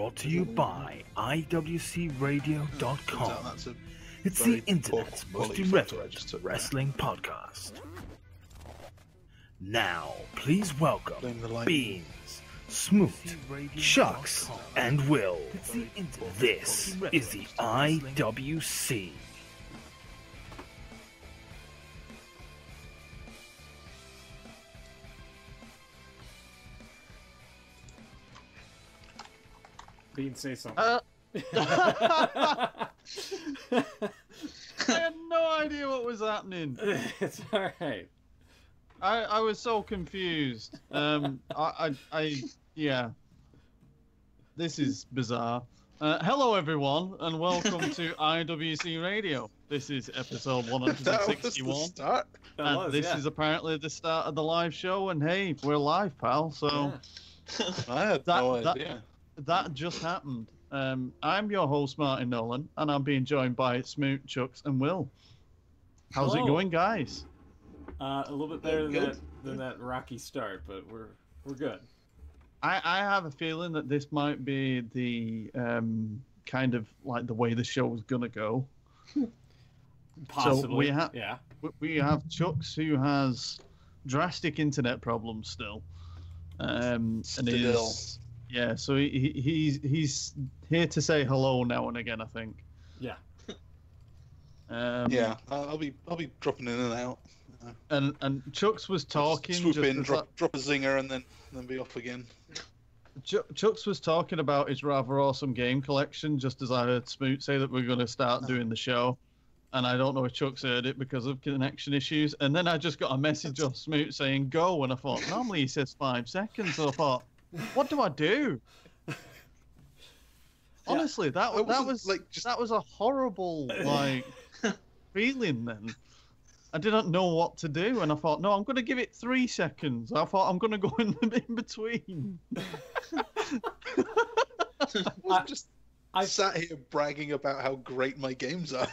brought to you by IWCRadio.com. It's the internet's most irreverent wrestling podcast. Now, please welcome Beans, Smoot, Chucks, and Will. This is the IWC. Bean, say something. I had no idea what was happening. It's all right. I was so confused. Yeah. This is bizarre. Hello, everyone, and welcome to IWC Radio. This is episode 161. This is apparently the start of the live show, and hey, we're live, pal. So I had no idea. That just happened. I'm your host, Martin Nolan, and I'm being joined by Smoot, Chucks, and Will. How's it going, guys? A little bit better than that rocky start, but we're good. I have a feeling that this might be the kind of like the way the show is gonna go. Possibly. So we have Chucks, who has drastic internet problems still, and is. Yeah, so he's here to say hello now and again, I think. Yeah. Yeah, I'll be dropping in and out. And Chucks was talking. Swoop in, drop a zinger, and then be off again. Chucks was talking about his rather awesome game collection, just as I heard Smoot say that we're going to start doing the show. And I don't know if Chucks heard it because of connection issues. And then I just got a message off Smoot saying go, and I thought normally he says 5 seconds. So I thought, what do I do? Honestly, that was a horrible feeling. Then I didn't know what to do, and I thought, no, I'm going to give it 3 seconds. I thought I'm going to go in between. I sat here bragging about how great my games are.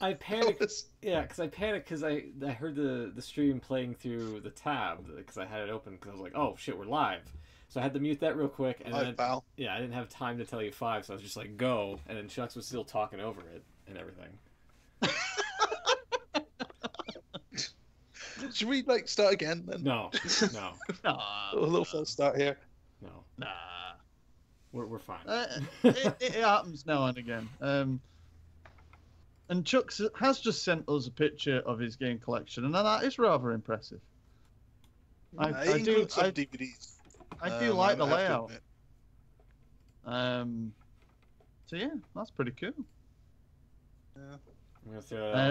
I panicked. Yeah, because I panicked because I heard the stream playing through the tab because I had it open because I was like, oh shit, we're live. So I had to mute that real quick, and then I didn't have time to tell you 5, so I was just like, go, and then Chucks was still talking over it and everything. Should we start again then? No. A little false start here. No. Nah. We're fine. It happens now and again. And Chucks has just sent us a picture of his game collection, and that is rather impressive. I do some DVDs. I do like the layout. So yeah, that's pretty cool. Yeah.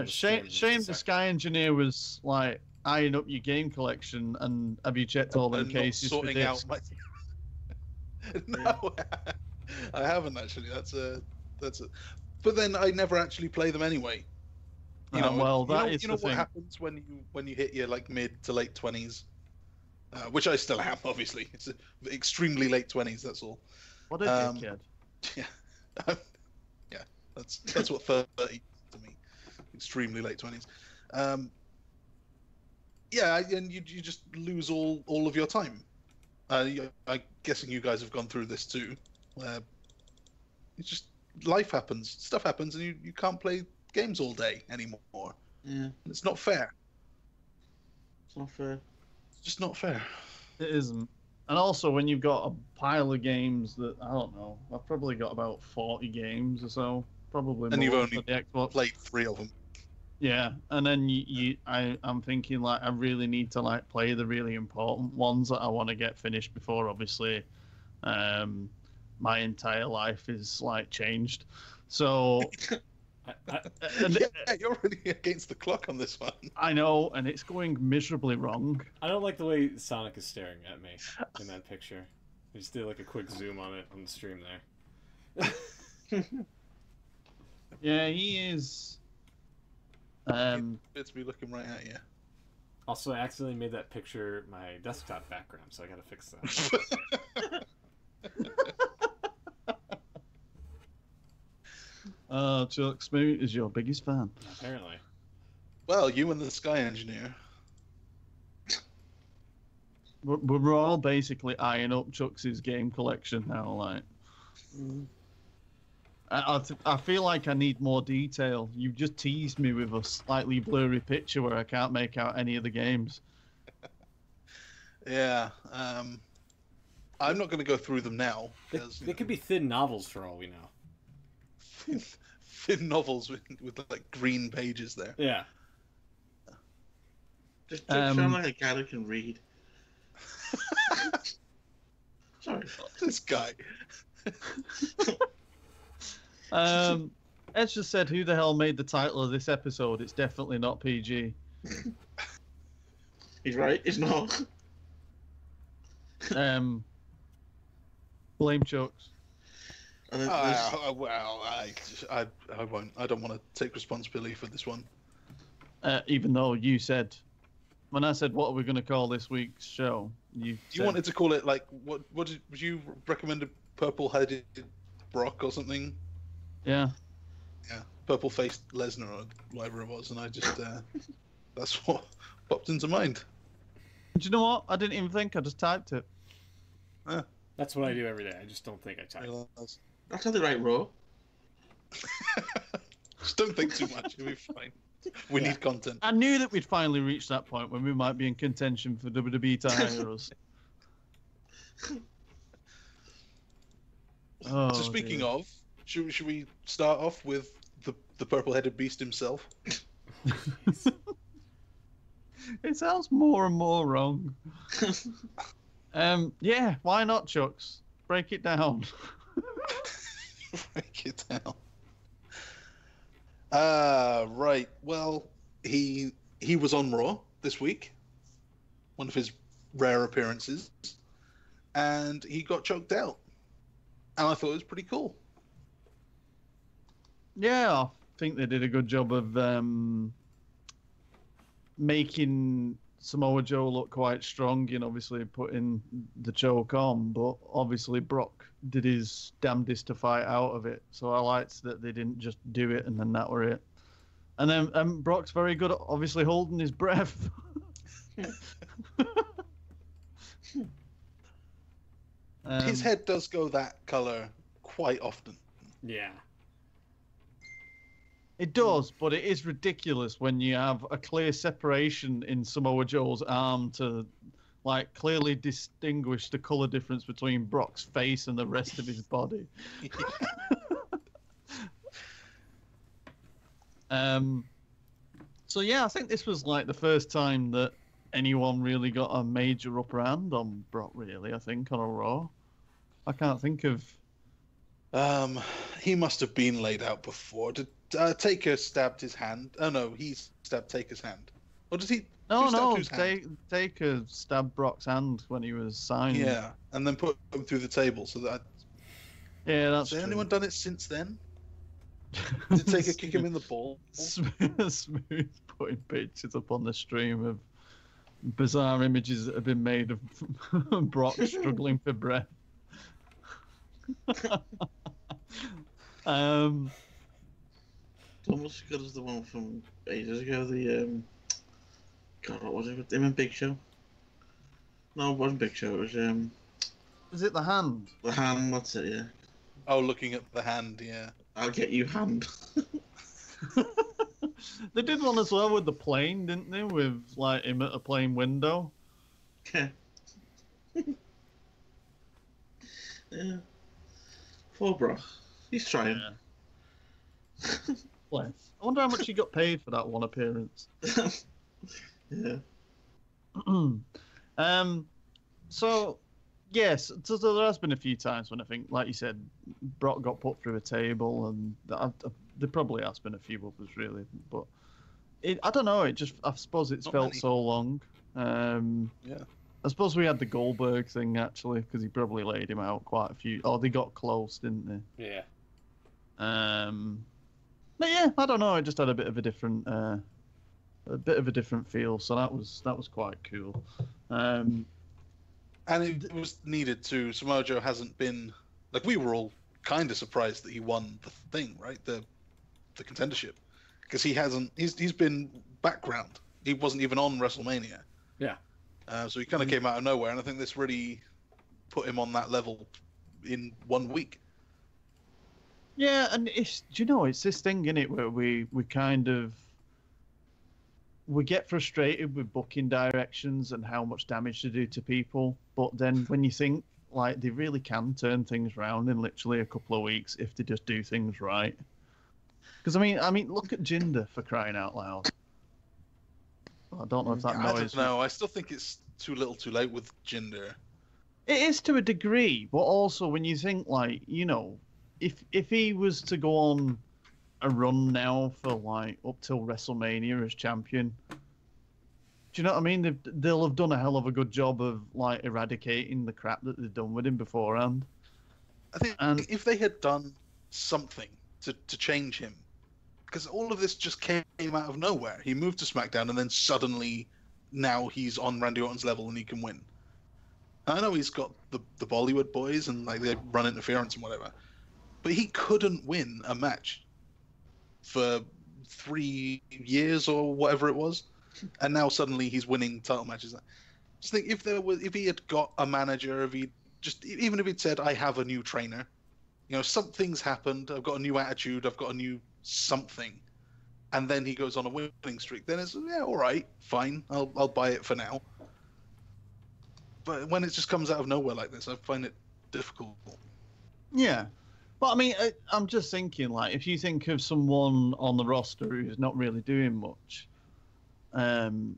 Shame the Sky Engineer was like eyeing up your game collection, and have you checked all them cases for this? No, I haven't actually. That's a. But then I never actually play them anyway. You know what happens when you hit your mid to late 20s. Which I still am, obviously. It's extremely late 20s. That's all. What a kid. Yeah, yeah. That's what 30 to me. Extremely late 20s. Yeah, and you just lose all of your time. I'm guessing you guys have gone through this too. It's just life happens, stuff happens, and you can't play games all day anymore. Yeah, it's not fair. It's not fair. Just not fair. It isn't. And also, when you've got a pile of games that, I don't know, I've probably got about 40 games or so, probably more. And you've only the Xbox. played 3 of them. Yeah, and then I'm thinking I really need to play the really important ones that I want to get finished before obviously my entire life is changed. So you're really against the clock on this one. I know, and it's going miserably wrong. I don't like the way Sonic is staring at me in that picture. I just did a quick zoom on it on the stream there. Yeah, he is. It's me looking right at you. Also, I accidentally made that picture my desktop background, so I gotta fix that. Chuck Smoot is your biggest fan. Apparently. Well, you and the Sky Engineer. We're all basically eyeing up Chuck's game collection now, I feel like I need more detail. You've just teased me with a slightly blurry picture where I can't make out any of the games. Yeah. I'm not going to go through them now. They could be thin novels for all we know. Thin novels with like green pages there. Yeah. Just sound like a guy that can read. Sorry. This guy. Ed just said, who the hell made the title of this episode? It's definitely not PG. He's right, it's not. Blame Chucks. Well, I won't. I don't want to take responsibility for this one. Even though you said, when I said, what are we going to call this week's show? You wanted to call it, like, what would you recommend? Purple-headed Brock or something? Yeah. Yeah, purple-faced Lesnar or whatever it was, and I just, that's what popped into mind. Do you know what? I didn't even think, I just typed it. That's what I do every day. I just don't think I type. That's how they write Raw. Just don't think too much. It'll be fine. We need content. I knew that we'd finally reach that point when we might be in contention for WWE to hire us. So speaking of, should we start off with the purple-headed beast himself? It sounds more and more wrong. Yeah, why not, Chucks? Break it down. Break it down. Right. Well, he was on Raw this week, one of his rare appearances, and he got choked out. And I thought it was pretty cool. Yeah, I think they did a good job of making Samoa Joe look quite strong and obviously putting the choke on, but obviously Brock did his damnedest to fight out of it. So I liked that they didn't just do it and then that were it. And then Brock's very good at obviously holding his breath. His head does go that color quite often. Yeah. It does, but it is ridiculous when you have a clear separation in Samoa Joe's arm to, like, clearly distinguish the color difference between Brock's face and the rest of his body. So yeah, I think this was like the first time that anyone really got a major upper hand on Brock. Really, I think on a Raw. I can't think of. He must have been laid out before. Did Taker stabbed his hand? Oh no, he stabbed Taker's hand. Or did he? No. Taker stabbed Brock's hand when he was signing. Yeah, and then put him through the table. So that. Yeah, that's. Has anyone done it since then? Did Taker kick him in the ball? Smooth putting pictures up on the stream of bizarre images that have been made of Brock struggling for breath. Almost as good as the one from ages ago. The God, what was it? Him and Big Show. No, it wasn't Big Show. It was Was it the hand? The hand. That's it. Yeah. Oh, looking at the hand. Yeah. I'll get you hand. They did one as well with the plane, didn't they? With like him at a plane window. Yeah. Yeah. Poor Brock. He's trying. Yeah. I wonder how much he got paid for that one appearance. Yeah. So, yes, so there has been a few times when I think, like you said, Brock got put through a table, and there probably has been a few others, really. But I don't know. I suppose it's felt so long. Yeah. I suppose we had the Goldberg thing actually, because he probably laid him out quite a few. Oh, they got close, didn't they? Yeah. But yeah, I don't know. It just had a bit of a different feel. So that was quite cool. And it was needed too. Samoa Joe hasn't been like, we were all kind of surprised that he won the thing, right? The contendership, because he hasn't. He's been background. He wasn't even on WrestleMania. Yeah. So he kind of came out of nowhere, and I think this really put him on that level in 1 week. Yeah, and it's it's this thing, isn't it, where we get frustrated with booking directions and how much damage to do to people, but then when you think like they really can turn things around in literally a couple of weeks if they just do things right. Because I mean, look at Jinder, for crying out loud. I don't know if that noise. I don't know. I still think it's too little, too late with Jinder. It is to a degree, but also when you think like if he was to go on a run now for like up till WrestleMania as champion, do you know what I mean? They'll have done a hell of a good job of like eradicating the crap that they've done with him beforehand. I think if they had done something to change him, because all of this just came out of nowhere. He moved to SmackDown and then suddenly now he's on Randy Orton's level and he can win. I know he's got the Bollywood boys and like they run interference and whatever, but he couldn't win a match for 3 years or whatever it was, and now suddenly he's winning title matches. Just think if he had got a manager, even if he'd said, I have a new trainer, something's happened, I've got a new attitude, I've got a new something, and then he goes on a winning streak, then it's all right, fine, I'll buy it for now. But when it just comes out of nowhere like this, I find it difficult. Yeah. But I mean, I'm just thinking, like, if you think of someone on the roster who's not really doing much, I'm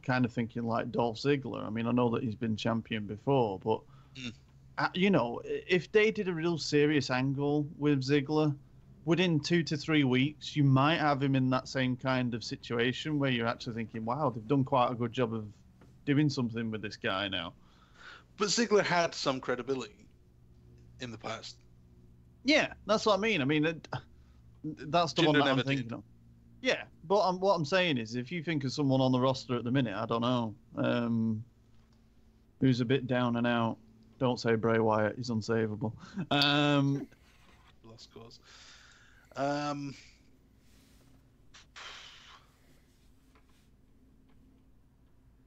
kind of thinking like Dolph Ziggler. I mean, I know that he's been champion before, but if they did a real serious angle with Ziggler, within 2 to 3 weeks, you might have him in that same kind of situation where you're actually thinking, wow, they've done quite a good job of doing something with this guy now. But Ziggler had some credibility in the past. Yeah, that's what I mean. I mean, that's the one that I'm thinking of. Yeah, but what I'm saying is, if you think of someone on the roster at the minute, I don't know, who's a bit down and out. Don't say Bray Wyatt; he's unsavable. Lost cause.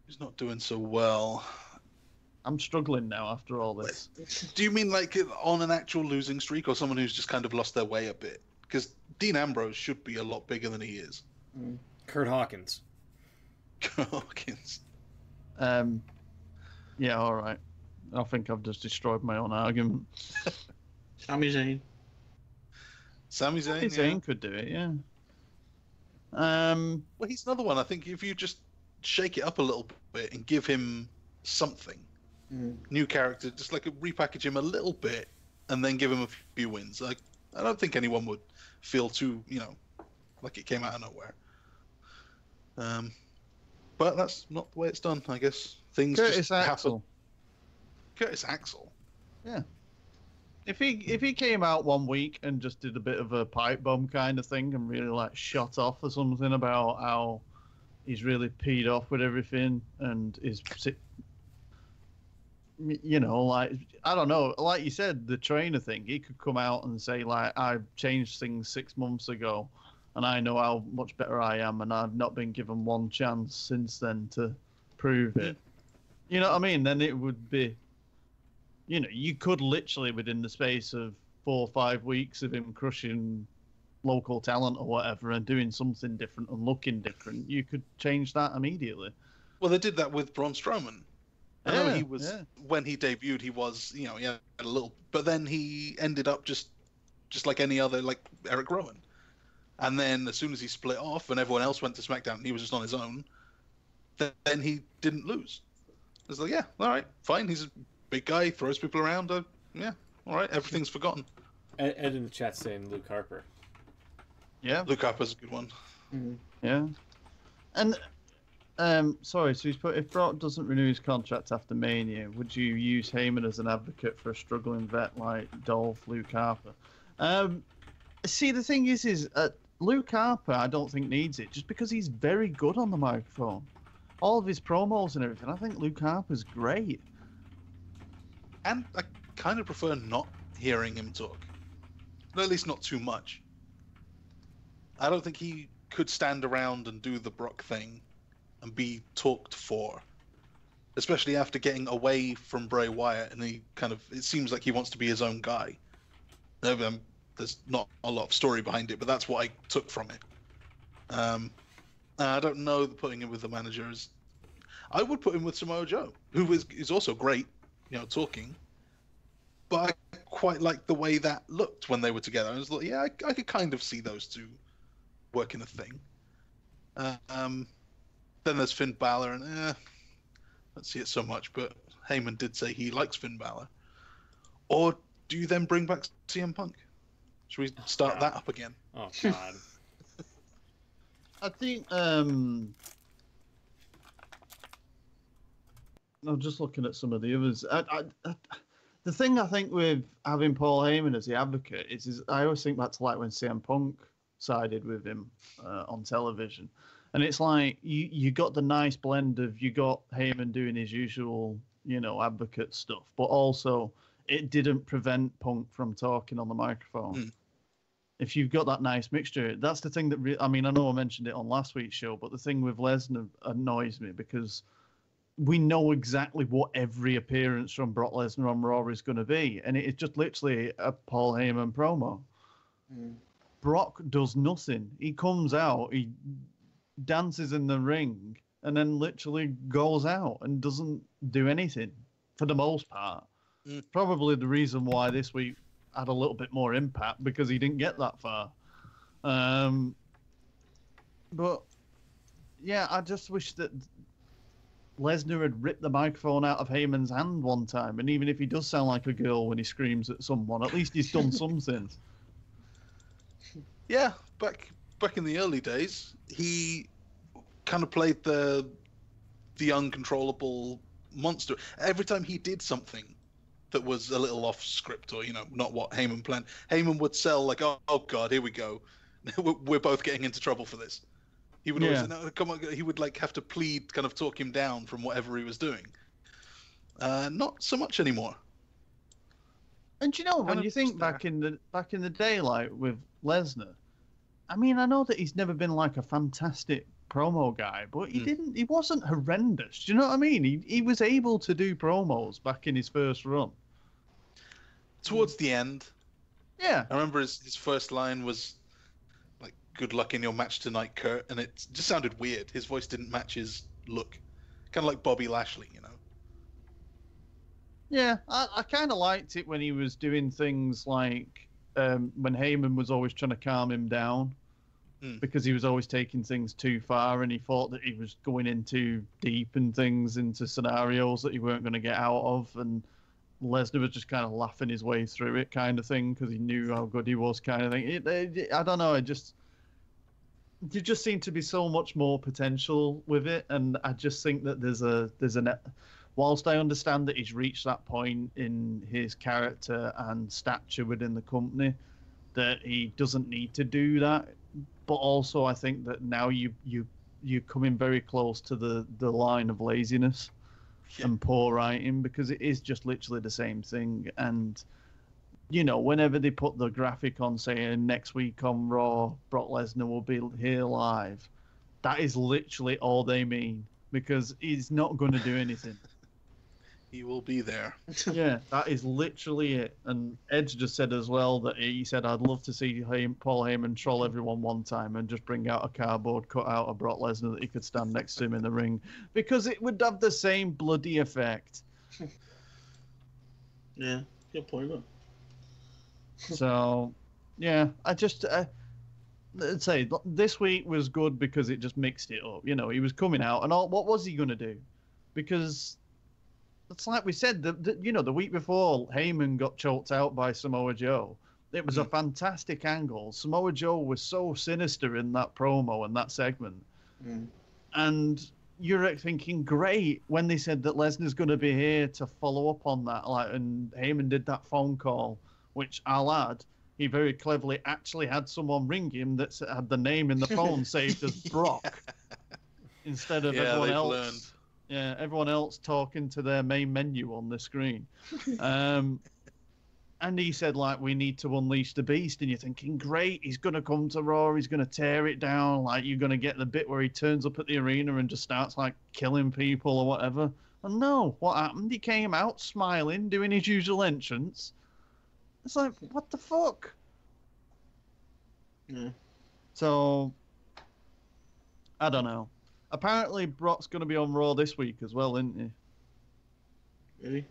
He's not doing so well. I'm struggling now after all this. Do you mean like on an actual losing streak, or someone who's just kind of lost their way a bit? Because Dean Ambrose should be a lot bigger than he is. Kurt Hawkins. Kurt Hawkins. Yeah, all right. I think I've just destroyed my own argument. Sami Zayn. Sami Zayn could do it, yeah. Well, he's another one. I think if you just shake it up a little bit and give him something, new character, just like repackage him a little bit, and then give him a few wins. Like, I don't think anyone would feel too, like it came out of nowhere. But that's not the way it's done, I guess. Things just happen. Curtis Axel. Yeah. If he came out one week and just did a bit of a pipe bomb kind of thing and really like shot off or something about how he's really peed off with everything and is, like, I don't know, like you said, the trainer thing, he could come out and say like, I've changed things 6 months ago and I know how much better I am and I've not been given one chance since then to prove it. You know what I mean? Then it would be, you could literally within the space of 4 or 5 weeks of him crushing local talent or whatever and doing something different and looking different, you could change that immediately. Well, they did that with Braun Strowman. I know he was, when he debuted, he was, he had a little, but then he ended up just like any other, like Eric Rowan. And then as soon as he split off and everyone else went to SmackDown and he was just on his own, then he didn't lose. It's like, yeah, all right, fine. He's a big guy, throws people around. Yeah, all right, everything's forgotten. Ed in the chat saying Luke Harper. Yeah. Luke Harper's a good one. Mm-hmm. Yeah. And, sorry, so he's put, if Brock doesn't renew his contract after Mania, would you use Heyman as an advocate for a struggling vet like Dolph, Luke Harper? See, the thing is Luke Harper, I don't think needs it, just because he's very good on the microphone. All of his promos and everything, I think Luke Harper's great. And I kind of prefer not hearing him talk. At least not too much. I don't think he could stand around and do the Brock thing and be talked for. Especially after getting away from Bray Wyatt and he it seems like he wants to be his own guy. There's not a lot of story behind it, but that's what I took from it. I don't know that putting him with the manager is. I would put him with Samoa Joe, who is also great, talking. But I quite like the way that looked when they were together. I was like, yeah, I could kind of see those two working a thing. Then there's Finn Balor, and I don't see it so much. But Heyman did say he likes Finn Balor. Or do you then bring back CM Punk? Should we start that up again? Oh God. I think I'm just looking at some of the others. The thing I think with having Paul Heyman as the advocate is I always think back to like when CM Punk sided with him on television, and it's like you got the nice blend of you got Heyman doing his usual advocate stuff, but also it didn't prevent Punk from talking on the microphone. If you've got that nice mixture, that's the thing that I know I mentioned it on last week's show, but the thing with Lesnar annoys me because we know exactly what every appearance from Brock Lesnar on Raw is going to be, and it's just literally a Paul Heyman promo. Brock does nothing. He comes out, he dances in the ring, and then literally goes out and doesn't do anything for the most part. Probably the reason why this week had a little bit more impact because he didn't get that far. But yeah, I just wish that Lesnar had ripped the microphone out of Heyman's hand one time, and even if he does sound like a girl when he screams at someone, at least he's done something. Yeah, back in the early days, he kind of played the uncontrollable monster. Every time he did something that was a little off script or not what Heyman planned, Heyman would sell like, oh God, here we go, we're both getting into trouble for this. He would always say, no, come on. He would have to plead, kind of talk him down from whatever he was doing. Not so much anymore. And when you think back in the day, like with Lesnar, I know that he's never been like a fantastic promo guy, but he wasn't horrendous. Do you know what I mean? He was able to do promos back in his first run. Towards the end. Yeah. I remember his first line was like, "Good luck in your match tonight, Kurt," and it just sounded weird. His voice didn't match his look. Kind of like Bobby Lashley, Yeah, I kind of liked it when he was doing things like when Heyman was always trying to calm him down because he was always taking things too far, and he thought that he was going in too deep and things into scenarios that he weren't going to get out of, and Lesnar was just kind of laughing his way through it kind of thing because he knew how good he was kind of thing. I don't know, there just seemed to be so much more potential with it, and I just think that whilst I understand that he's reached that point in his character and stature within the company, that he doesn't need to do that. But also I think that now you're coming very close to the line of laziness and poor writing, because it is just literally the same thing. And, whenever they put the graphic on saying next week on Raw, Brock Lesnar will be here live, that is literally all they mean, because he's not going to do anything. He will be there. Yeah, that is literally it. And Edge just said as well that he said, I'd love to see Paul Heyman troll everyone one time and just bring out a cardboard cutout of Brock Lesnar that he could stand next to him in the ring, because it would have the same bloody effect. Yeah, good point. So, yeah, I'd say this week was good because it just mixed it up. He was coming out, and what was he going to do? Because it's like we said, the week before Heyman got choked out by Samoa Joe, it was a fantastic angle. Samoa Joe was so sinister in that promo and that segment. And you're thinking, great, when they said that Lesnar's going to be here to follow up on that, and Heyman did that phone call, which I'll add, he very cleverly actually had someone ring him that had the name in the phone saved as Brock instead of everyone else. Learned. Yeah, everyone else talking to their main menu on the screen. And he said, we need to unleash the beast. And you're thinking, great, he's going to come to Raw, he's going to tear it down. You're going to get the bit where he turns up at the arena and just starts, killing people or whatever. And no, what happened? He came out smiling, doing his usual entrance. It's like, what the fuck? Yeah. So, I don't know. Apparently, Brock's going to be on Raw this week as well, isn't he? Really?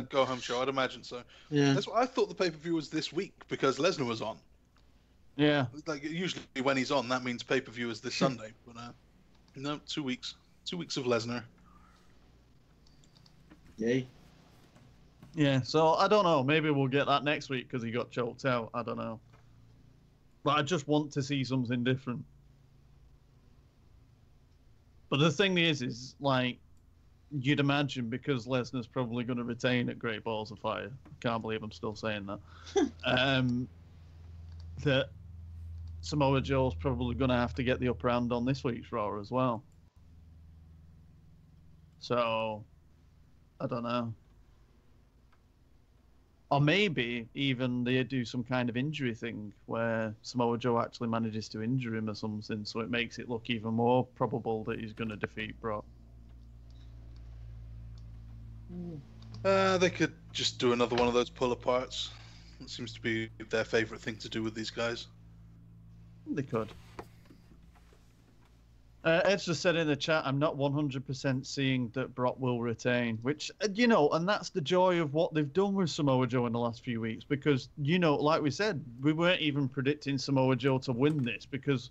Go home show, I'd imagine so. Yeah. That's what I thought the pay-per-view was this week because Lesnar was on. Yeah. Like usually when he's on, that means pay-per-view is this Sunday. But no, 2 weeks. 2 weeks of Lesnar. Yay. Yeah, so I don't know. Maybe we'll get that next week because he got choked out. I don't know. But I just want to see something different. But the thing is like, you'd imagine because Lesnar's probably going to retain at Great Balls of Fire. I can't believe I'm still saying that. That Samoa Joe's probably going to have to get the upper hand on this week's Raw as well. So, I don't know. Or maybe even they do some kind of injury thing where Samoa Joe actually manages to injure him or something, so it makes it look even more probable that he's going to defeat Brock. They could just do another one of those pull-aparts. It seems to be their favourite thing to do with these guys. They could. Ed's just said in the chat, I'm not 100% seeing that Brock will retain, which, and that's the joy of what they've done with Samoa Joe in the last few weeks, because, like we said, we weren't even predicting Samoa Joe to win this, because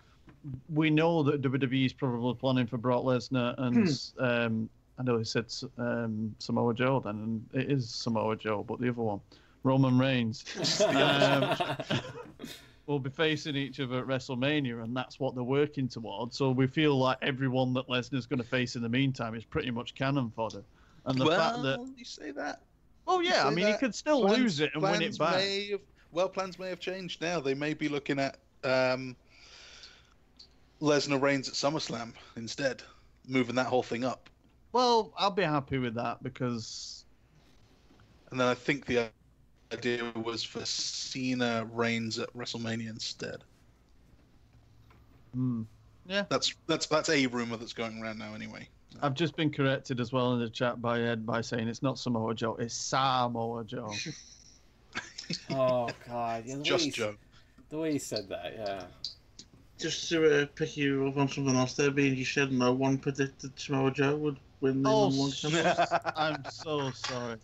we know that WWE is probably planning for Brock Lesnar, and I know he said Samoa Joe then, and it is Samoa Joe, but the other one, Roman Reigns. Will be facing each other at WrestleMania, and that's what they're working towards. So we feel like everyone that Lesnar's going to face in the meantime is pretty much cannon fodder. And the fact that you say that. Oh yeah, I mean he could still lose it and win it back. Plans may have changed now. They may be looking at Lesnar Reigns at SummerSlam instead, moving that whole thing up. Well, I'll be happy with that because. And then I think the idea was for Cena Reigns at WrestleMania instead. Yeah, that's a rumor that's going around now anyway. I've just been corrected as well in the chat by Ed by saying it's not Samoa Joe, it's Samoa Joe. Oh God, just Joe. The way he said that, yeah. Just to pick you up on something else there, being you said no one predicted Samoa Joe would win the one. I'm so sorry.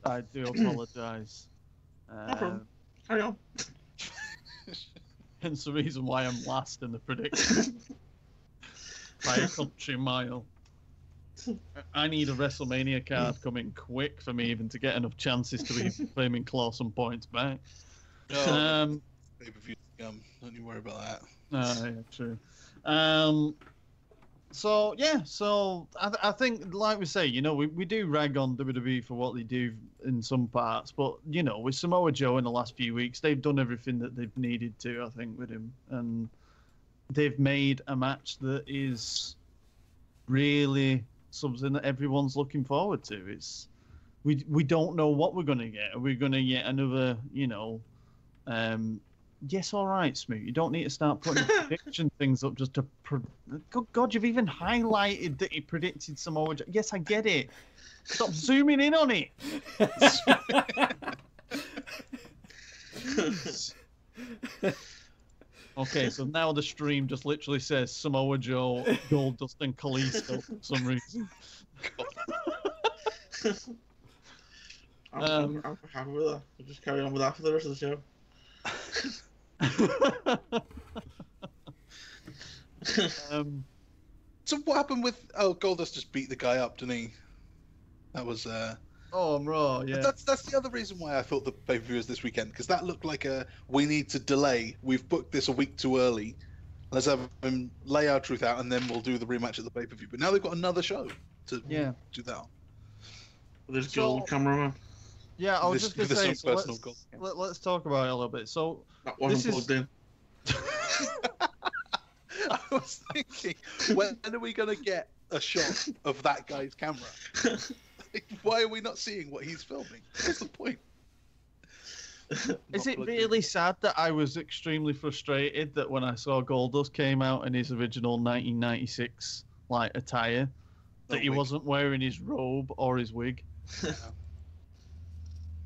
I do apologise. No problem. Carry on. Hence the reason why I'm last in the prediction. By a country mile. I need a WrestleMania card coming quick for me even to get enough chances to be claiming close and points back. Pay-per-view, don't you worry about that. Yeah, true. So I think, like we say, we do rag on WWE for what they do in some parts, but with Samoa Joe in the last few weeks, they've done everything that they've needed to, I think, with him, and they've made a match that is really something that everyone's looking forward to. It's we don't know what we're going to get. Are we going to get another, yes, all right, Smoot. You don't need to start putting prediction things up just to. Good God, you've even highlighted that he predicted Samoa Joe. Yes, I get it. Stop zooming in on it. Okay, so now the stream just literally says Samoa Joe, Goldust, and Kalisto for some reason. I'm happy with that. We'll just carry on with that for the rest of the show. So what happened with Goldust just beat the guy up, didn't he? That was I'm raw, yeah. That's the other reason why I thought the pay-per-view was this weekend, because that looked like we need to delay. We've booked this a week too early. Let's have him lay our truth out, and then we'll do the rematch at the pay-per-view. But now they've got another show to do that on. There's gold cameraman. Yeah, I was just going to say, let's talk about it a little bit. So that wasn't plugged in. I was thinking, when are we going to get a shot of that guy's camera? Why are we not seeing what he's filming? What's the point? Is it really sad that I was extremely frustrated that when I saw Goldust came out in his original 1996 attire, that he wasn't wearing his robe or his wig?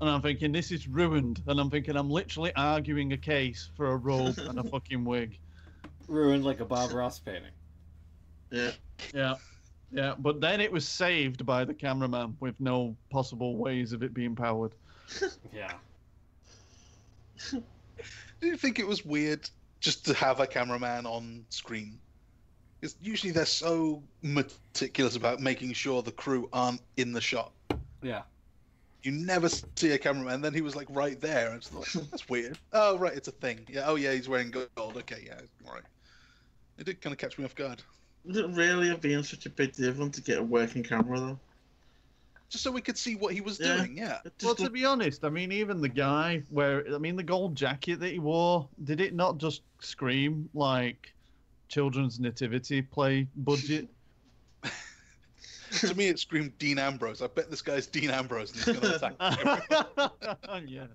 And I'm thinking, this is ruined. And I'm thinking, I'm literally arguing a case for a robe and a fucking wig. Ruined like a Bob Ross painting. Yeah. Yeah. Yeah, but then it was saved by the cameraman with no possible ways of it being powered. Yeah. Do you think it was weird just to have a cameraman on screen? Because usually they're so meticulous about making sure the crew aren't in the shot. Yeah. You never see a cameraman. Then he was like right there. And it's like, that's weird. Oh, right, it's a thing. Yeah. Oh, yeah, he's wearing gold. Okay, yeah, all right. It did kind of catch me off guard. Would it really have been such a big deal for him to get a working camera, though? Just so we could see what he was doing, yeah. Well, to be honest, I mean, even the guy the gold jacket that he wore, did it not just scream like children's nativity play budget? To me, it screamed Dean Ambrose. I bet this guy's Dean Ambrose and he's going to attack. Yeah.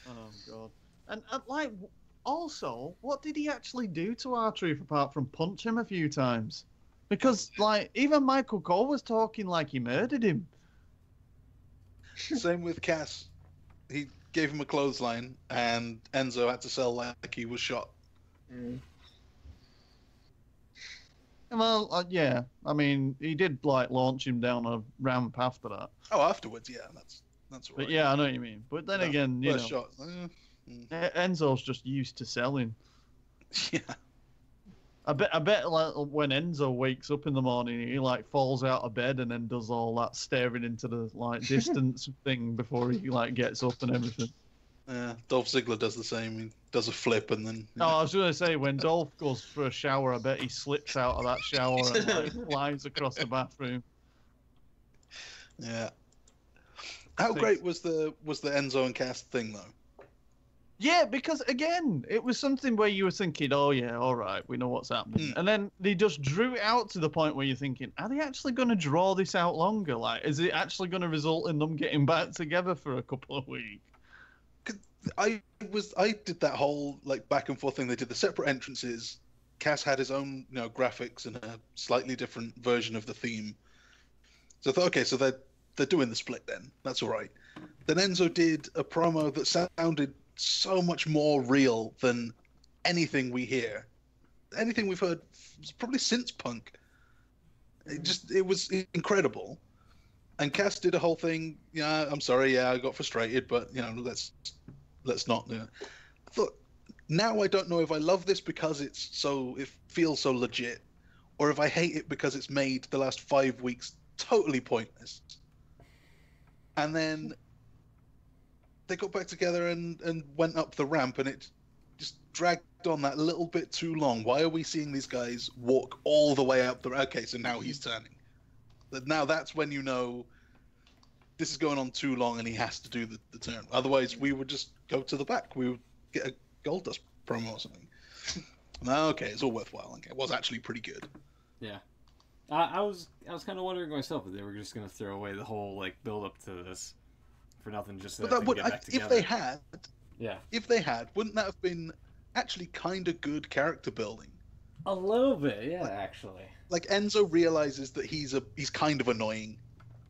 Oh, God. And like... Also, what did he actually do to R-Truth apart from punch him a few times? Because, like, even Michael Cole was talking like he murdered him. Same with Cass. He gave him a clothesline, and Enzo had to sell like he was shot. Mm. Well, yeah. I mean, he did, like, launch him down a ramp after that. Oh, afterwards, yeah. That's all right. But, yeah, I know what you mean. But then again, you know... Shot. Enzo's just used to selling. Yeah. I bet like when Enzo wakes up in the morning, he like falls out of bed and then does all that staring into the like distance thing before he like gets up and everything. Yeah, Dolph Ziggler does the same. He does a flip and then. No, I was going to say when Dolph goes for a shower, I bet he slips out of that shower and like flies across the bathroom. Yeah. How great was the Enzo and Cass thing though? Yeah, because again, it was something where you were thinking, oh yeah, all right, we know what's happening. And then they just drew it out to the point where you're thinking, are they actually going to draw this out longer? Like, is it actually going to result in them getting back together for a couple of weeks? I did that whole like back and forth thing. They did the separate entrances. Cass had his own, graphics and a slightly different version of the theme. So I thought, okay, so they're doing the split then. That's all right. Then Enzo did a promo that sounded so much more real than anything we hear, anything we've heard probably since Punk. It was incredible. And Cass did a whole thing. Yeah, I'm sorry. Yeah, I got frustrated, but let's not. I thought now I don't know if I love this because it feels so legit, or if I hate it because it's made the last 5 weeks totally pointless. And then they got back together and went up the ramp, and it just dragged on that little bit too long. Why are we seeing these guys walk all the way up the ramp? Okay, so now he's turning. Now that's when you know this is going on too long and he has to do the turn. Otherwise, we would just go to the back. We would get a Goldust promo or something. No, okay, it's all worthwhile. Okay, it was actually pretty good. Yeah. I was kind of wondering myself if they were just going to throw away the whole like build up to this for nothing, just so but that would, get back together. If they had, wouldn't that have been actually kind of good character building? A little bit, yeah, actually. Like Enzo realizes that he's kind of annoying,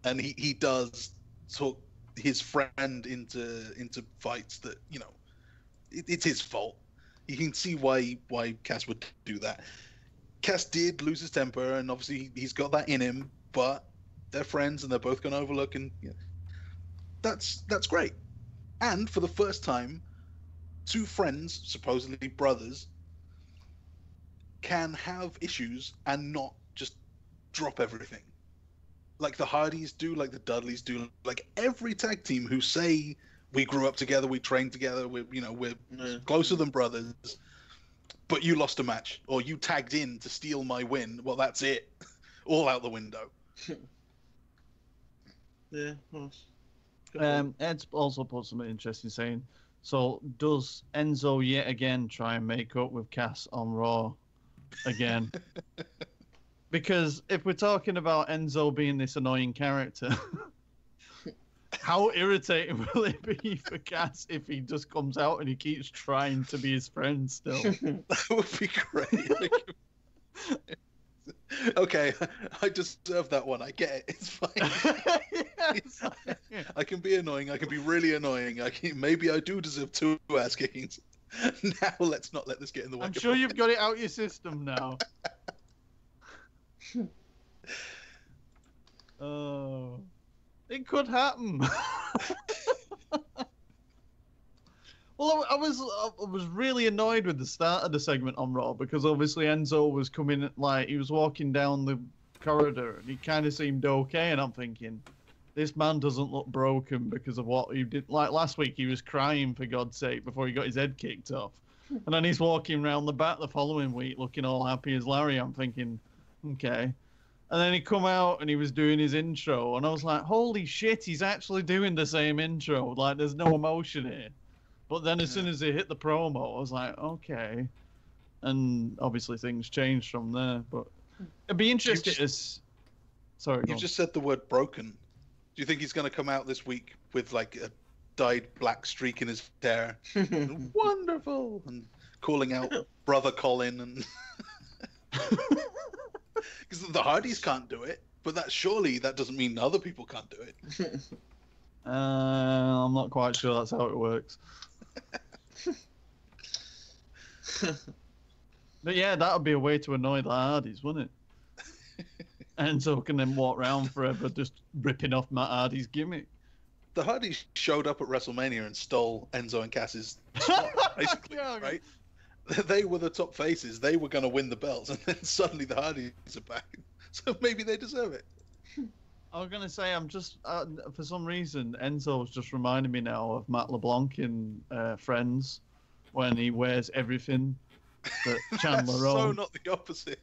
and he does talk his friend into fights that it's his fault. You can see why Cass would do that. Cass did lose his temper, and obviously he's got that in him. But they're friends, and they're both going to overlook, and that's great. And for the first time, two friends, supposedly brothers, can have issues and not just drop everything like the Hardys do, like the Dudleys do, like every tag team who say we grew up together, we trained together, we're closer than brothers, but you lost a match or you tagged in to steal my win. Well, that's it. All out the window. Yeah. Ed's also put something interesting saying, so does Enzo yet again try and make up with Cass on Raw again? Because if we're talking about Enzo being this annoying character, how irritating will it be for Cass if he just comes out and he keeps trying to be his friend still? That would be great. Okay, I deserve that one. I get it. It's fine. It's fine. I can be annoying. I can be really annoying. Maybe I do deserve 2 ass kickings. Now let's not let this get in the way. I'm sure you've got it out your system now. Oh, it could happen. Well, I was really annoyed with the start of the segment on Raw because obviously Enzo was coming, like, he was walking down the corridor and he kind of seemed okay, and I'm thinking, this man doesn't look broken because of what he did. Like last week, he was crying for God's sake before he got his head kicked off, and then he's walking around the back the following week looking all happy as Larry. I'm thinking, okay. And then he come out and he was doing his intro, and I was like, holy shit, he's actually doing the same intro. Like, there's no emotion here. But then as soon as he hit the promo, I was like, okay. And obviously things changed from there. But it'd be interesting Sorry, you just said the word broken. Do you think he's going to come out this week with like a dyed black streak in his hair? Wonderful! And calling out Brother Colin. And because the Hardys can't do it. But surely that doesn't mean other people can't do it. I'm not quite sure that's how it works. But yeah, that would be a way to annoy the Hardys, wouldn't it? Enzo can then walk around forever just ripping off Matt Hardy's gimmick. The Hardys showed up at WrestleMania and stole Enzo and Cass's spot, basically, yeah, right? They were the top faces. They were going to win the belts, and then suddenly the Hardys are back. So maybe they deserve it. I was going to say, I'm just, for some reason, Enzo's just reminding me now of Matt LeBlanc in Friends, when he wears everything that Chandler owns. So not the opposite.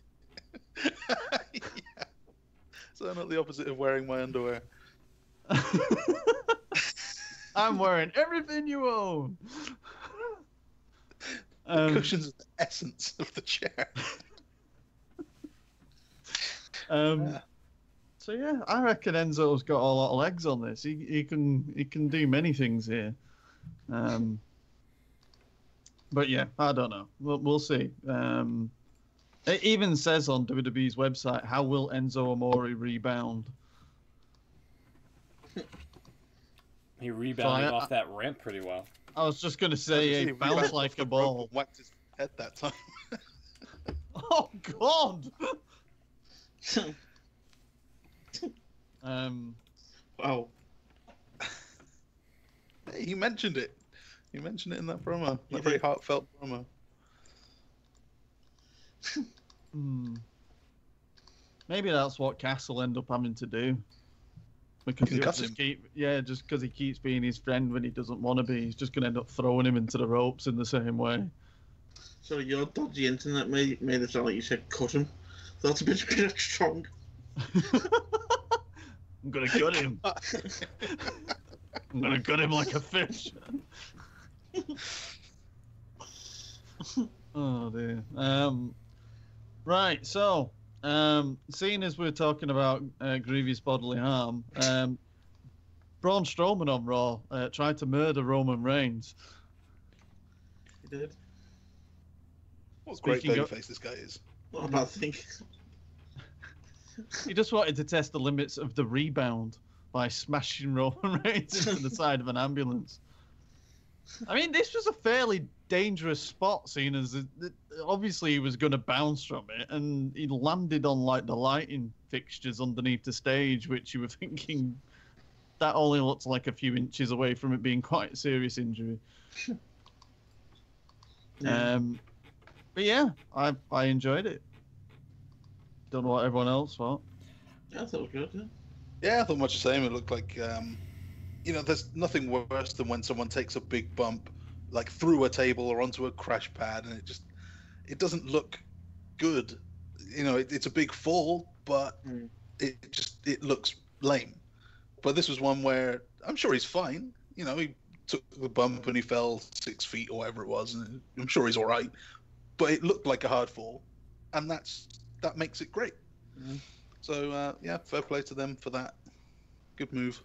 Yeah. So not the opposite of wearing my underwear. I'm wearing everything you own. The cushions are the essence of the chair. So yeah, I reckon Enzo's got a lot of legs on this. He can do many things here. But yeah, I don't know. We'll see. It even says on WWE's website, how will Enzo Amore rebound? He rebounded off that ramp pretty well. I was just going to say, he bounced like a ball. Whacked his head that time. Oh, God! Wow. He mentioned it. He mentioned it in that promo. That very heartfelt promo. Maybe that's what Cass will end up having to do. Because just because he keeps being his friend when he doesn't want to be, he's just going to end up throwing him into the ropes in the same way. So your dodgy internet made it sound like you said cut him. That's a bit strong. I'm going to gut him. I'm going to gut him like a fish. Oh, dear. Right, so, seeing as we're talking about grievous bodily harm, Braun Strowman on Raw tried to murder Roman Reigns. He did. What a great babyface this guy is. What about thinking? He just wanted to test the limits of the rebound by smashing Roman Reigns into the side of an ambulance. I mean, this was a fairly dangerous spot, seeing as obviously he was going to bounce from it, and he landed on like the lighting fixtures underneath the stage, which you were thinking that only looks like a few inches away from it being quite a serious injury. But yeah, I enjoyed it. Don't know what everyone else thought. Yeah, I thought it was good. Yeah. Yeah, I thought much the same. It looked like, there's nothing worse than when someone takes a big bump, like through a table or onto a crash pad, and it doesn't look good. It's a big fall, but it looks lame. But this was one where I'm sure he's fine. He took the bump and he fell 6 feet or whatever it was, and I'm sure he's all right. But it looked like a hard fall, and that makes it great. Mm-hmm. So yeah, fair play to them for that. Good move.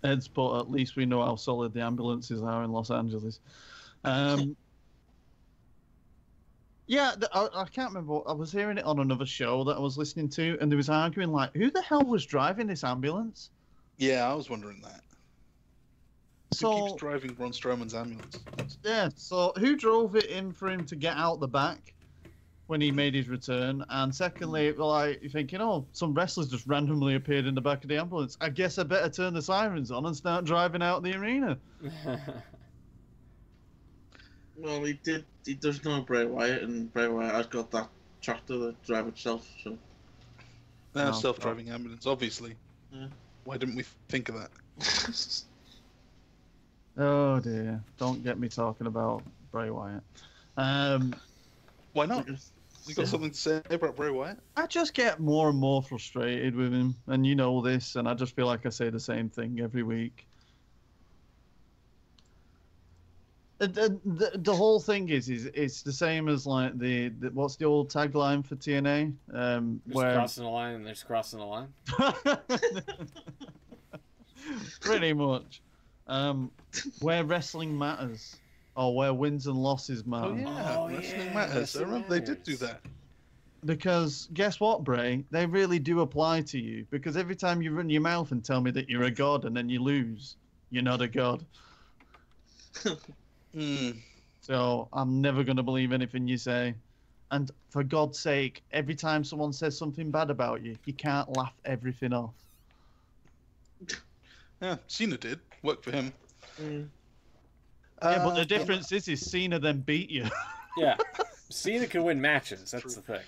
Ed's put, at least we know how solid the ambulances are in Los Angeles. Yeah, Yeah, I can't remember. I was hearing it on another show that I was listening to, and they was arguing like, who the hell was driving this ambulance? Yeah, I was wondering that. So, who keeps driving Braun Strowman's ambulance? Yeah, so who drove it in for him to get out the back when he made his return? And secondly, like, you're thinking, oh, some wrestlers just randomly appeared in the back of the ambulance. I guess I better turn the sirens on and start driving out the arena. Well, he did. He does know Bray Wyatt, and Bray Wyatt has got that tractor that drives itself. So. Self-driving ambulance, obviously. Yeah. Why didn't we think of that? Oh dear! Don't get me talking about Bray Wyatt. Why not? You got something to say about Bray Wyatt? I just get more and more frustrated with him, and you know this, and I just feel like I say the same thing every week. The whole thing is it's the same as like the what's the old tagline for TNA? Where crossing the line and there's crossing the line. Pretty much. Where wrestling matters, or where wins and losses matter. Wrestling matters. I remember they did do that. Because guess what, Bray? They really do apply to you. Because every time you run your mouth and tell me that you're a god and then you lose, you're not a god. So I'm never going to believe anything you say. And for God's sake, every time someone says something bad about you, you can't laugh everything off. Yeah, Cena did. Worked for him. Yeah, but the difference is Cena then beat you. Yeah, Cena can win matches. That's the thing.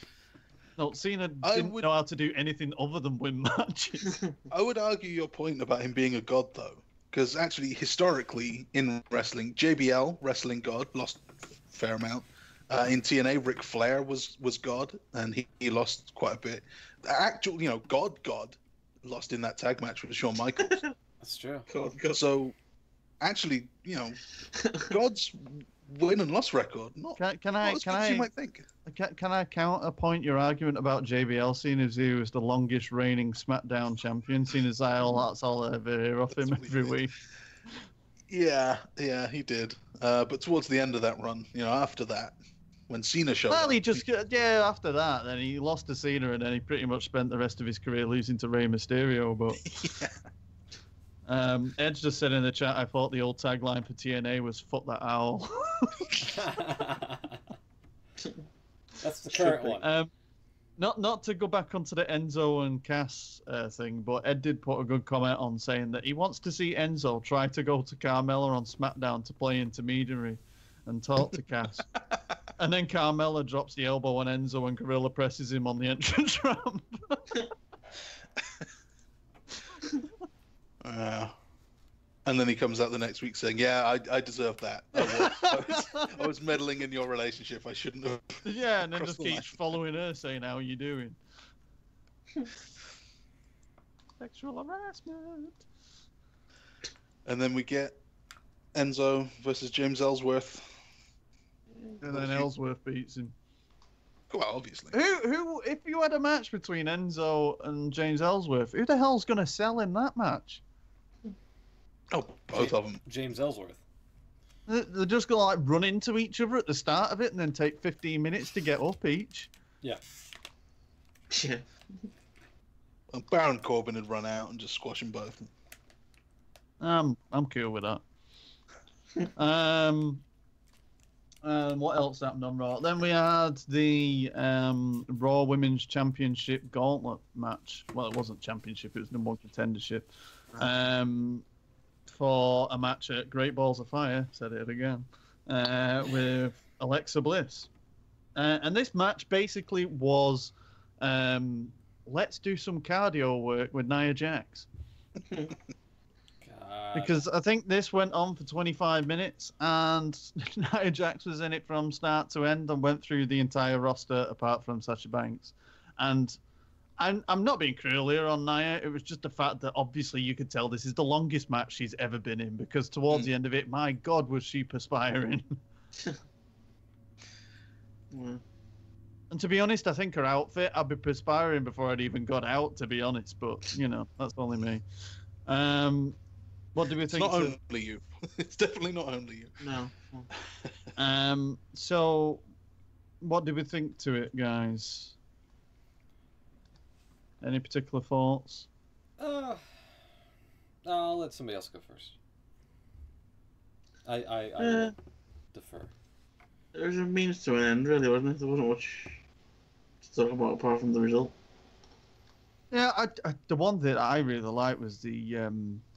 No, Cena didn't know how to do anything other than win matches. I would argue your point about him being a god, though. Because actually, historically, in wrestling, JBL, wrestling god, lost a fair amount. In TNA, Ric Flair was god, and he lost quite a bit. The actual, God lost in that tag match with Shawn Michaels. That's true. God. So, actually, God's win and loss record. Not as you might think. Can I counterpoint your argument about JBL, seeing as he was the longest reigning SmackDown champion, seeing as that's all I ever hear of him every week? Yeah, he did. But towards the end of that run, after that, when Cena showed up... after that, then he lost to Cena, and then he pretty much spent the rest of his career losing to Rey Mysterio, but... Yeah. Edge just said in the chat, I thought the old tagline for TNA was "Fuck that owl." That's the current one. Not to go back onto the Enzo and Cass thing, but Ed did put a good comment on saying that he wants to see Enzo try to go to Carmella on SmackDown to play intermediary and talk to Cass. And then Carmella drops the elbow on Enzo and Gorilla presses him on the entrance ramp. And then he comes out the next week saying, "Yeah, I deserve that. I was meddling in your relationship. I shouldn't have." Yeah, and then just keeps following her saying, "How are you doing?" Sexual harassment. And then we get Enzo versus James Ellsworth. And then Ellsworth beats him. Well, obviously. Who? If you had a match between Enzo and James Ellsworth, who the hell's going to sell in that match? Oh, both of them. James Ellsworth. They're just going to run into each other at the start of it and then take 15 minutes to get up each. Yeah. Yeah. Well, Baron Corbin had run out and just squash them both. I'm cool with that. What else happened on Raw? Then we had the Raw Women's Championship Gauntlet match. Well, it wasn't championship; it was number one contendership. For a match at Great Balls of Fire, said it again, with Alexa Bliss. And this match basically was, let's do some cardio work with Nia Jax. Because I think this went on for 25 minutes, and Nia Jax was in it from start to end and went through the entire roster apart from Sasha Banks. And I'm not being cruel here on Nia. It was just the fact that obviously you could tell this is the longest match she's ever been in, because towards the end of it, my God, was she perspiring. And to be honest, I think her outfit, I'd be perspiring before I'd even got out, to be honest. But, that's only me. What do we think? It's not only you. It's definitely not only you. No. So what did we think to it, guys? Any particular thoughts? I'll let somebody else go first. I defer. There was a means to an end, really, wasn't it? There wasn't much to talk about apart from the result. Yeah, the one that I really liked was the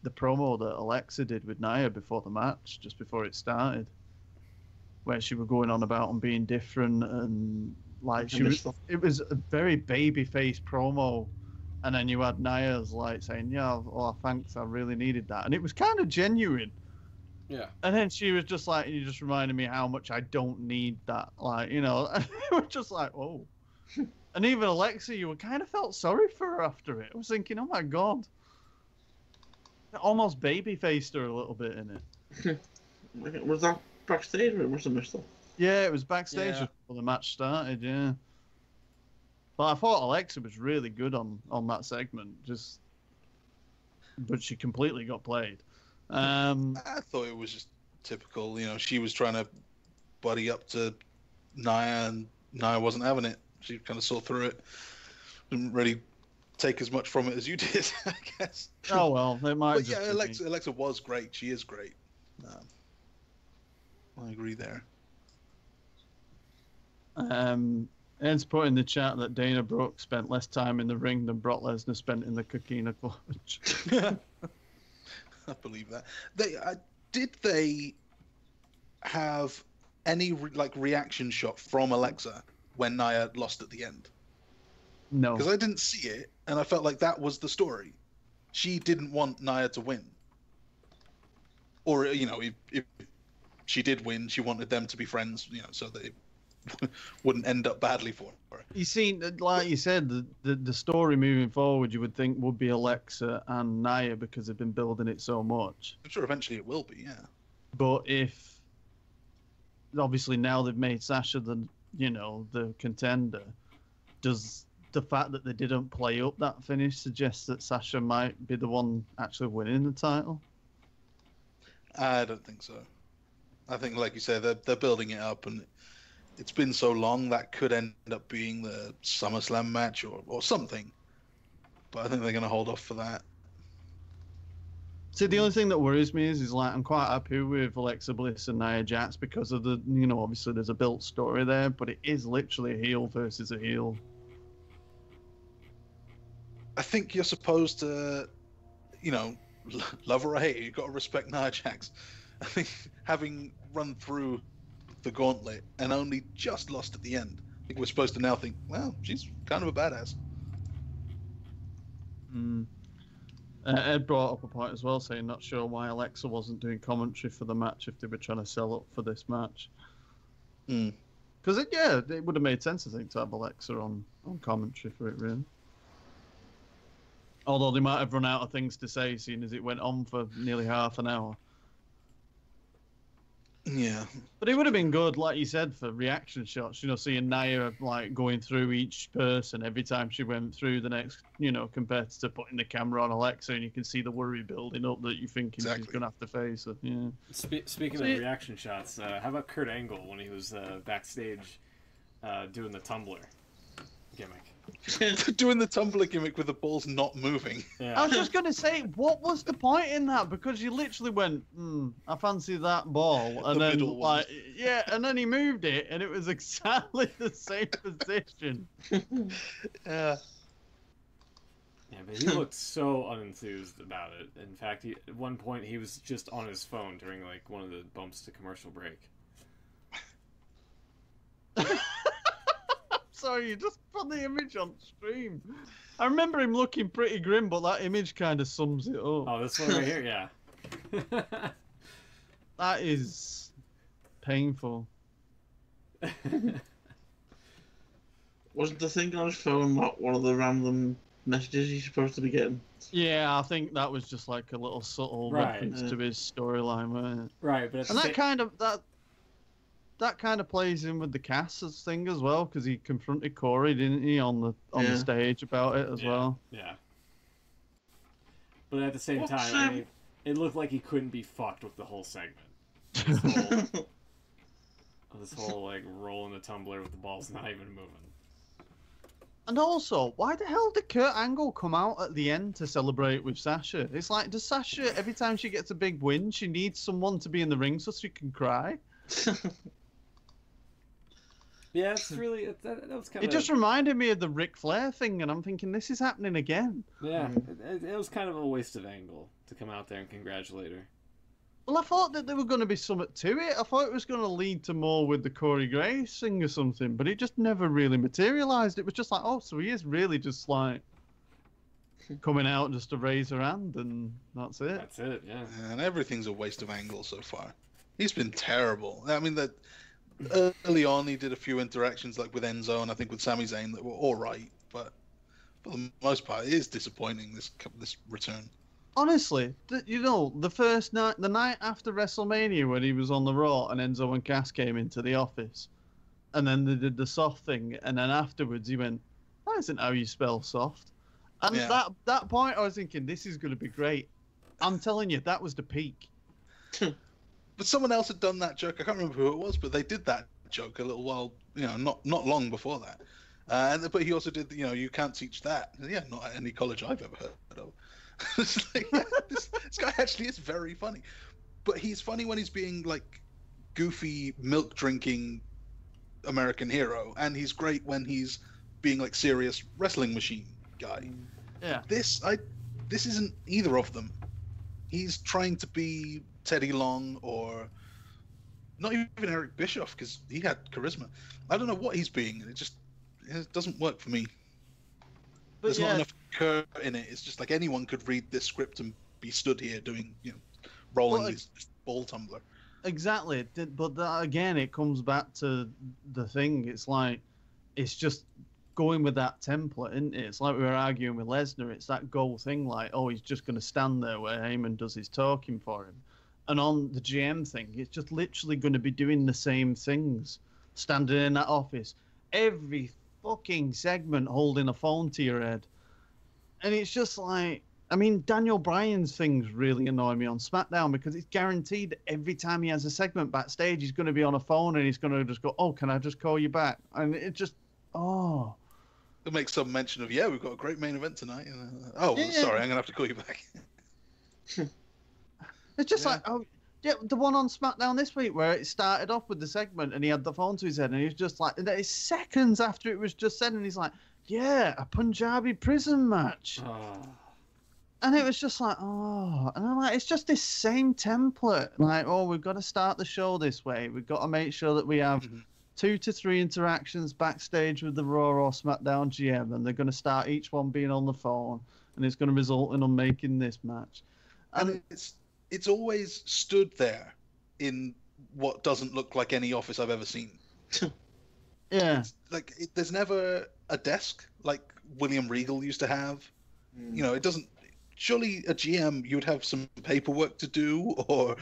promo that Alexa did with Nia before the match, just before it started, where she was going on about them being different and like it was a very baby-faced promo, and then you had Nia's like saying, "Yeah, oh thanks, I really needed that," and it was kind of genuine. Yeah. And then she was just like, "You just reminded me how much I don't need that," like, you know. And it was just like, oh. And even Alexa, you kind of felt sorry for her after it. I was thinking, oh my god. It almost baby-faced her a little bit in it. Was that backstage or it must have missed it? Yeah, it was backstage before the match started, yeah. But I thought Alexa was really good on that segment, but she completely got played. I thought it was just typical, you know, she was trying to buddy up to Nia and Nia wasn't having it. She kind of saw through it. Didn't really take as much from it as you did, I guess. Oh, well, they might. But yeah, Alexa was great. She is great. I agree there. Ed's put in the chat that Dana Brooke spent less time in the ring than Brock Lesnar spent in the Coquina Clutch. I believe that. Did they have any reaction shot from Alexa when Nia lost at the end? No, because I didn't see it, and I felt like that was the story. She didn't want Nia to win, or you know, if she did win, she wanted them to be friends, you know, so that it wouldn't end up badly for her. You see, like you said, the story moving forward, you would think would be Alexa and Nia because they've been building it so much. I'm sure eventually it will be, yeah. But if obviously now they've made Sasha the contender, does the fact that they didn't play up that finish suggest that Sasha might be the one actually winning the title? I don't think so. I think, like you said, they're building it up, and it's been so long that could end up being the SummerSlam match or something. But I think they're going to hold off for that. See, the only thing that worries me is like I'm quite happy with Alexa Bliss and Nia Jax because of the, you know, obviously there's a built story there, but it is literally a heel versus a heel. I think you're supposed to, you know, love her or hate her, you've got to respect Nia Jax. I think having run through the gauntlet and only just lost at the end, I think we're supposed to now think, well, she's kind of a badass. Ed brought up a point as well, saying not sure why Alexa wasn't doing commentary for the match if they were trying to sell up for this match. Because it would have made sense, I think, to have Alexa on commentary for it, really. Although they might have run out of things to say, seeing as it went on for nearly half an hour. Yeah. But it would have been good, like you said, for reaction shots, you know, seeing Nia like going through each person every time she went through the next, you know, competitor, putting the camera on Alexa, and you can see the worry building up that you're thinking she's going to have to face her. Yeah. Speaking of reaction shots, how about Kurt Angle when he was backstage doing the tumbler gimmick? Doing the tumbler gimmick with the balls not moving. Yeah. I was just going to say, what was the point in that? Because you literally went, I fancy that ball. And then, like, yeah, and then he moved it, and it was exactly the same position. Yeah. Yeah, but he looked so unenthused about it. In fact, at one point, he was just on his phone during, like, one of the bumps to commercial break. Sorry, you just put the image on stream. I remember him looking pretty grim, but that image kind of sums it up. Oh, this one right here, yeah. That is painful. Wasn't the thing on his phone not one of the random messages he's supposed to be getting? Yeah, I think that was just like a little subtle reference to his storyline, wasn't it? Right, but and that kind of plays in with the Cass's thing as well, because he confronted Corey, didn't he, on the stage about it as well. Yeah. But at the same time, I mean, it looked like he couldn't be fucked with the whole segment. This whole like rolling the tumbler with the balls not even moving. And also, why the hell did Kurt Angle come out at the end to celebrate with Sasha? It's like, does Sasha, every time she gets a big win, she needs someone to be in the ring so she can cry? Yeah, it's really, that was kind of... It just reminded me of the Ric Flair thing, and I'm thinking, this is happening again. Yeah, it was kind of a waste of Angle to come out there and congratulate her. Well, I thought that there were going to be something to it. I thought it was going to lead to more with the Corey Grace thing or something, but it just never really materialized. It was just like, oh, so he is really just like coming out just to raise her hand, and that's it. That's it, yeah. And everything's a waste of Angle so far. He's been terrible. I mean, that early on he did a few interactions like with Enzo and I think with Sami Zayn that were all right, but for the most part, it is disappointing this return. Honestly, you know, the first night, the night after WrestleMania when he was on the Raw and Enzo and Cass came into the office, and then they did the soft thing, and then afterwards he went, that isn't how you spell soft. And that point I was thinking, this is going to be great. I'm telling you, that was the peak. But someone else had done that joke. I can't remember who it was, but they did that joke a little while, you know, not long before that. But he also did, you know, you can't teach that. Yeah, not at any college I've ever heard of. It's like, yeah, this guy actually is very funny, but he's funny when he's being like goofy milk drinking American hero, and he's great when he's being like serious wrestling machine guy. Yeah. This isn't either of them. He's trying to be Teddy Long or not even Eric Bischoff because he had charisma. I don't know what he's being, and it doesn't work for me. But there's not enough Kurt in it. It's just like anyone could read this script and be stood here doing, you know, rolling this ball tumbler. Exactly. But that, again, it comes back to the thing. It's like, it's just going with that template, isn't it? It's like we were arguing with Lesnar. It's that goal thing, like, oh, he's just going to stand there where Heyman does his talking for him. And on the GM thing, it's just literally going to be doing the same things. Standing in that office. Every fucking segment holding a phone to your head. And it's just like, I mean, Daniel Bryan's things really annoy me on SmackDown because it's guaranteed that every time he has a segment backstage, he's going to be on a phone and he's going to just go, oh, can I just call you back? And it just, oh. It makes some mention of, we've got a great main event tonight. Sorry, I'm going to have to call you back. It's just like, oh, yeah, the one on SmackDown this week where it started off with the segment and he had the phone to his head and he was just like, it's seconds after it was just said and he's like, yeah, a Punjabi prison match. And it was just like, oh. And I'm like, it's just this same template. Like, oh, we've got to start the show this way. We've got to make sure that we have 2 to 3 interactions backstage with the Raw or SmackDown GM. And they're going to start each one being on the phone. And it's going to result in them making this match. And it's always stood there in what doesn't look like any office I've ever seen. Yeah. There's never a desk like William Regal used to have. You know, it doesn't... Surely a GM, you would have some paperwork to do or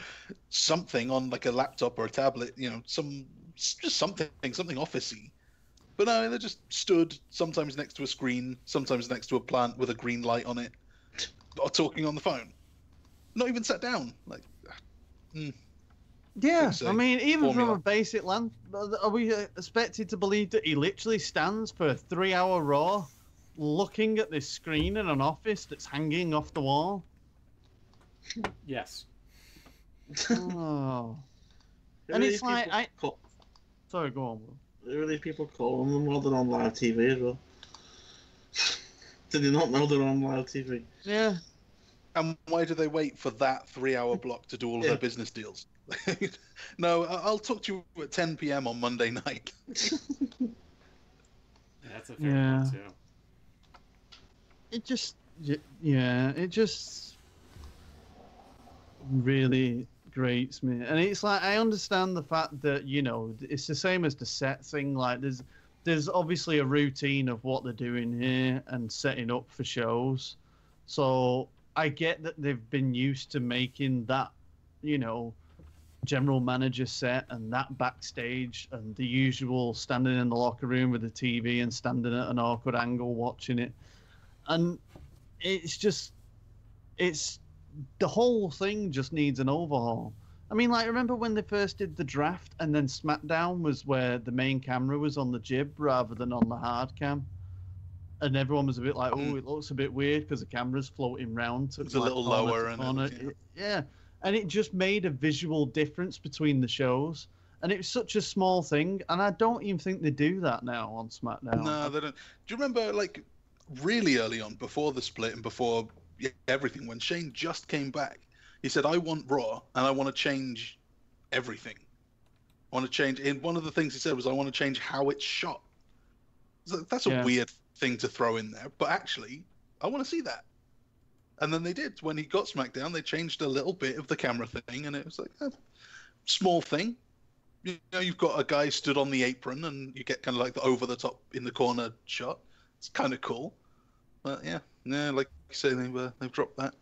something on like a laptop or a tablet, you know, just something office-y. But no, they're just stood, sometimes next to a screen, sometimes next to a plant with a green light on it, or talking on the phone. Not even sat down. Like, yeah, I mean, even from a basic land, are we expected to believe that he literally stands for a 3-hour Raw looking at this screen in an office that's hanging off the wall? Yes. Oh. And it's like, sorry, go on, Will. There are these people calling them while they're on live TV as well. Did you not know they're on live TV? Yeah. And why do they wait for that 3-hour block to do all of their business deals? No, I'll talk to you at 10 p.m. on Monday night. That's a fair point, too. It just really grates me. And it's like, I understand the fact that, you know, it's the same as the set thing. Like, there's obviously a routine of what they're doing here and setting up for shows. So I get that they've been used to making that, you know, general manager set and that backstage and the usual standing in the locker room with the TV and standing at an awkward angle watching it. And it's the whole thing just needs an overhaul. I mean, like, remember when they first did the draft and then SmackDown was where the main camera was on the jib rather than on the hard cam? And everyone was a bit like, oh, it looks a bit weird because the camera's floating round. It's a little lower. Yeah. And it just made a visual difference between the shows. And it was such a small thing. And I don't even think they do that now on SmackDown. No, they don't. Do you remember, like, really early on, before the split and before everything, when Shane just came back, he said, I want Raw and I want to change everything. I want to change. And one of the things he said was, I want to change how it's shot. So that's a weird thing to throw in there. But actually, I want to see that. And then they did. When he got SmackDown, they changed a little bit of the camera thing. And it was like a small thing. You know, you've got a guy stood on the apron and you get kind of like the over the top in the corner shot. It's kind of cool. But yeah, like you say, they've dropped that.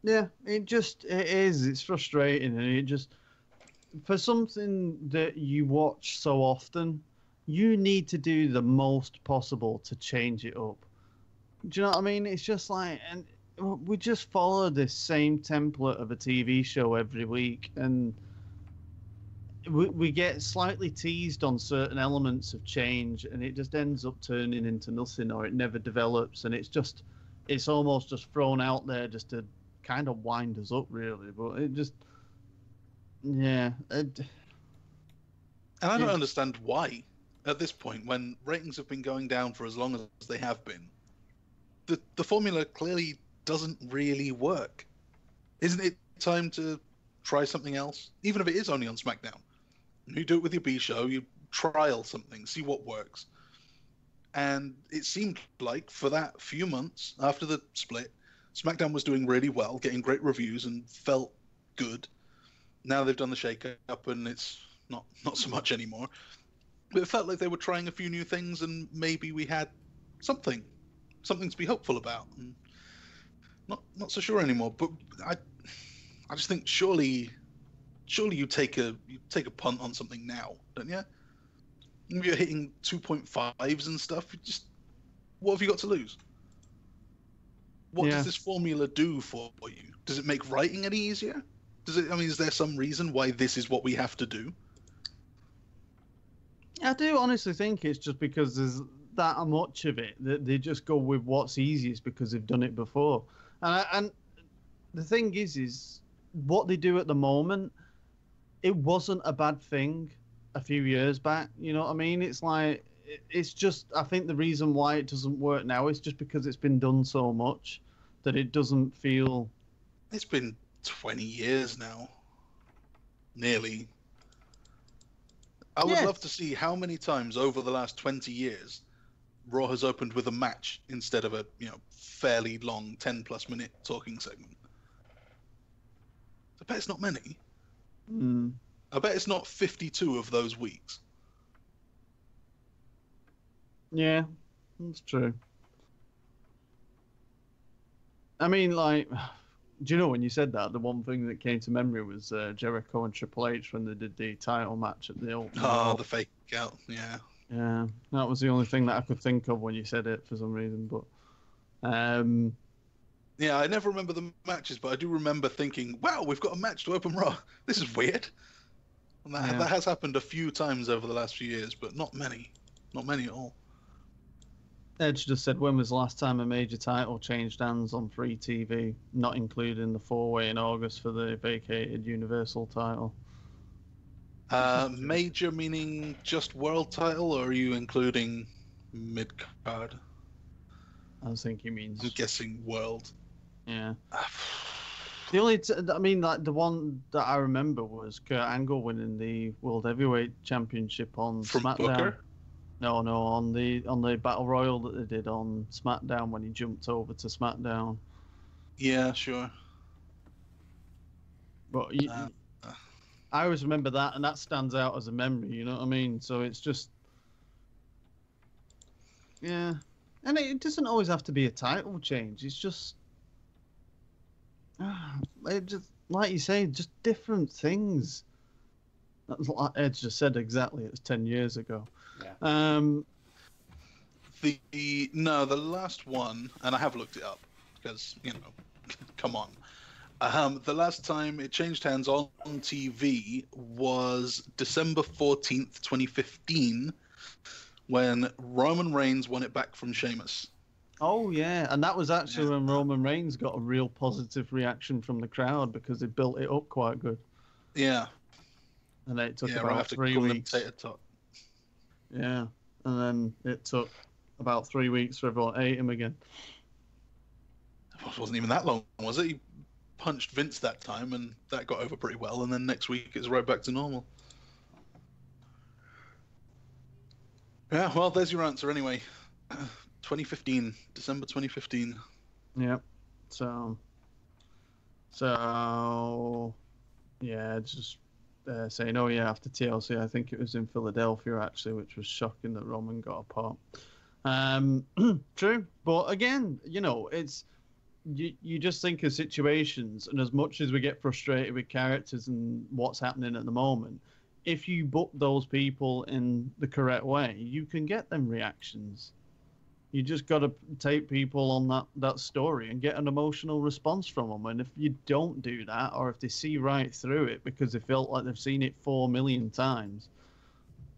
Yeah, it's frustrating, and it just, for something that you watch so often, you need to do the most possible to change it up. Do you know what I mean? It's just like, and we just follow this same template of a TV show every week, and we get slightly teased on certain elements of change, and it just ends up turning into nothing, or it never develops, and it's almost just thrown out there just to kind of wind us up, really. But it just, and I don't understand why at this point, when ratings have been going down for as long as they have been, the formula clearly doesn't really work. Isn't it time to try something else, even if it is only on SmackDown? You do it with your B show, you trial something, see what works. And it seemed like for that few months after the split, SmackDown was doing really well, getting great reviews and felt good. Now they've done the shake-up and it's not so much anymore. But it felt like they were trying a few new things, and maybe we had something to be hopeful about. And not so sure anymore. But I just think surely you take a punt on something now, don't you? If you're hitting 2.5s and stuff, what have you got to lose? What does this formula do for you? Does it make writing any easier? Is there some reason why this is what we have to do? I do honestly think it's just because there's that much of it that they just go with what's easiest because they've done it before. And the thing is what they do at the moment, it wasn't a bad thing a few years back. You know what I mean? It's like, it's just, I think the reason why it doesn't work now is just because it's been done so much that it doesn't feel... It's been 20 years now. Nearly. I would love to see how many times over the last 20 years Raw has opened with a match instead of a fairly long 10-plus minute talking segment. I bet it's not many. I bet it's not 52 of those weeks. Yeah, that's true. I mean, like, do you know, when you said that, the one thing that came to memory was Jericho and Triple H when they did the title match at the Ultimate. Oh, the fake out, yeah. Yeah, that was the only thing that I could think of when you said it for some reason. But yeah, I never remember the matches, but I do remember thinking, wow, we've got a match to open Raw. This is weird. And that has happened a few times over the last few years, but not many. Not many at all. Edge just said, when was the last time a major title changed hands on free TV, not including the 4-way in August for the vacated Universal title? Major meaning just world title, or are you including mid-card? I think he means... I'm guessing world. Yeah. The only, like the one that I remember was Kurt Angle winning the World Heavyweight Championship on SmackDown. Booker? No, on the Battle Royal that they did on SmackDown when he jumped over to SmackDown. Yeah, sure. But I always remember that, and that stands out as a memory. You know what I mean? So it's just, yeah, and it doesn't always have to be a title change. It's just, it just, like you say, just different things. That's what Edge just said exactly. It was 10 years ago. Yeah. The last one, and I have looked it up because come on, The last time it changed hands on TV was December 14th, 2015, when Roman Reigns won it back from Sheamus. Oh, yeah. And that was actually when Roman Reigns got a real positive reaction from the crowd because they built it up quite good. Yeah. And then it took about 3 weeks. Yeah. And then it took about 3 weeks for everyone to hate him again. It wasn't even that long, was it? He punched Vince that time, and that got over pretty well. And then next week, it's right back to normal. Yeah, well, there's your answer anyway. 2015, December 2015. Yep. So yeah, just saying, oh yeah, after TLC, I think it was in Philadelphia actually, which was shocking that Roman got a pop. True, but again, you know, it's you just think of situations, and as much as we get frustrated with characters and what's happening at the moment, if you book those people in the correct way, you can get them reactions. You just got to take people on that story and get an emotional response from them. And if you don't do that, or if they see right through it because they felt like they've seen it 4 million times,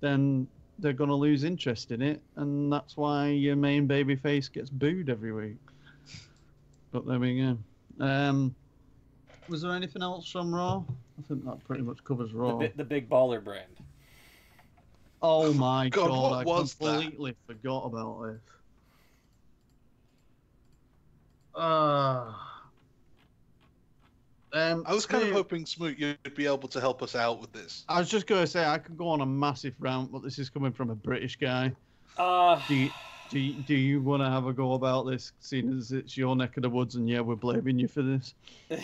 then they're going to lose interest in it. And that's why your main babyface gets booed every week. But there we go. Was there anything else from Raw? I think that pretty much covers Raw. The Big Baller brand. Oh my God, I completely forgot about this. I was kind of hoping, Smoot, you'd be able to help us out with this. I was just going to say, I could go on a massive rant, but this is coming from a British guy. Do you want to have a go about this, seeing as it's your neck of the woods, and yeah, we're blaming you for this? Do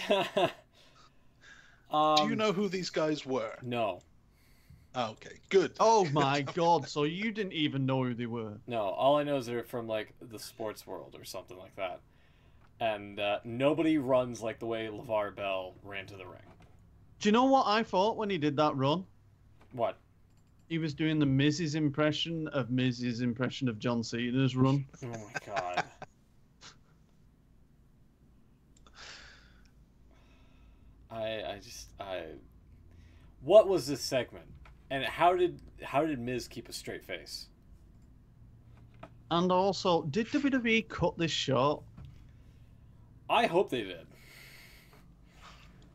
you know who these guys were? No. Oh, okay, good. Oh my God, so you didn't even know who they were? No, all I know is they're from, like, the sports world or something like that. And nobody runs like the way LeVar Bell ran to the ring. Do you know what I thought when he did that run? What? He was doing the Miz's impression of John Cena's run. Oh my God. What was this segment? And how did Miz keep a straight face? And also, did WWE cut this short? I hope they did.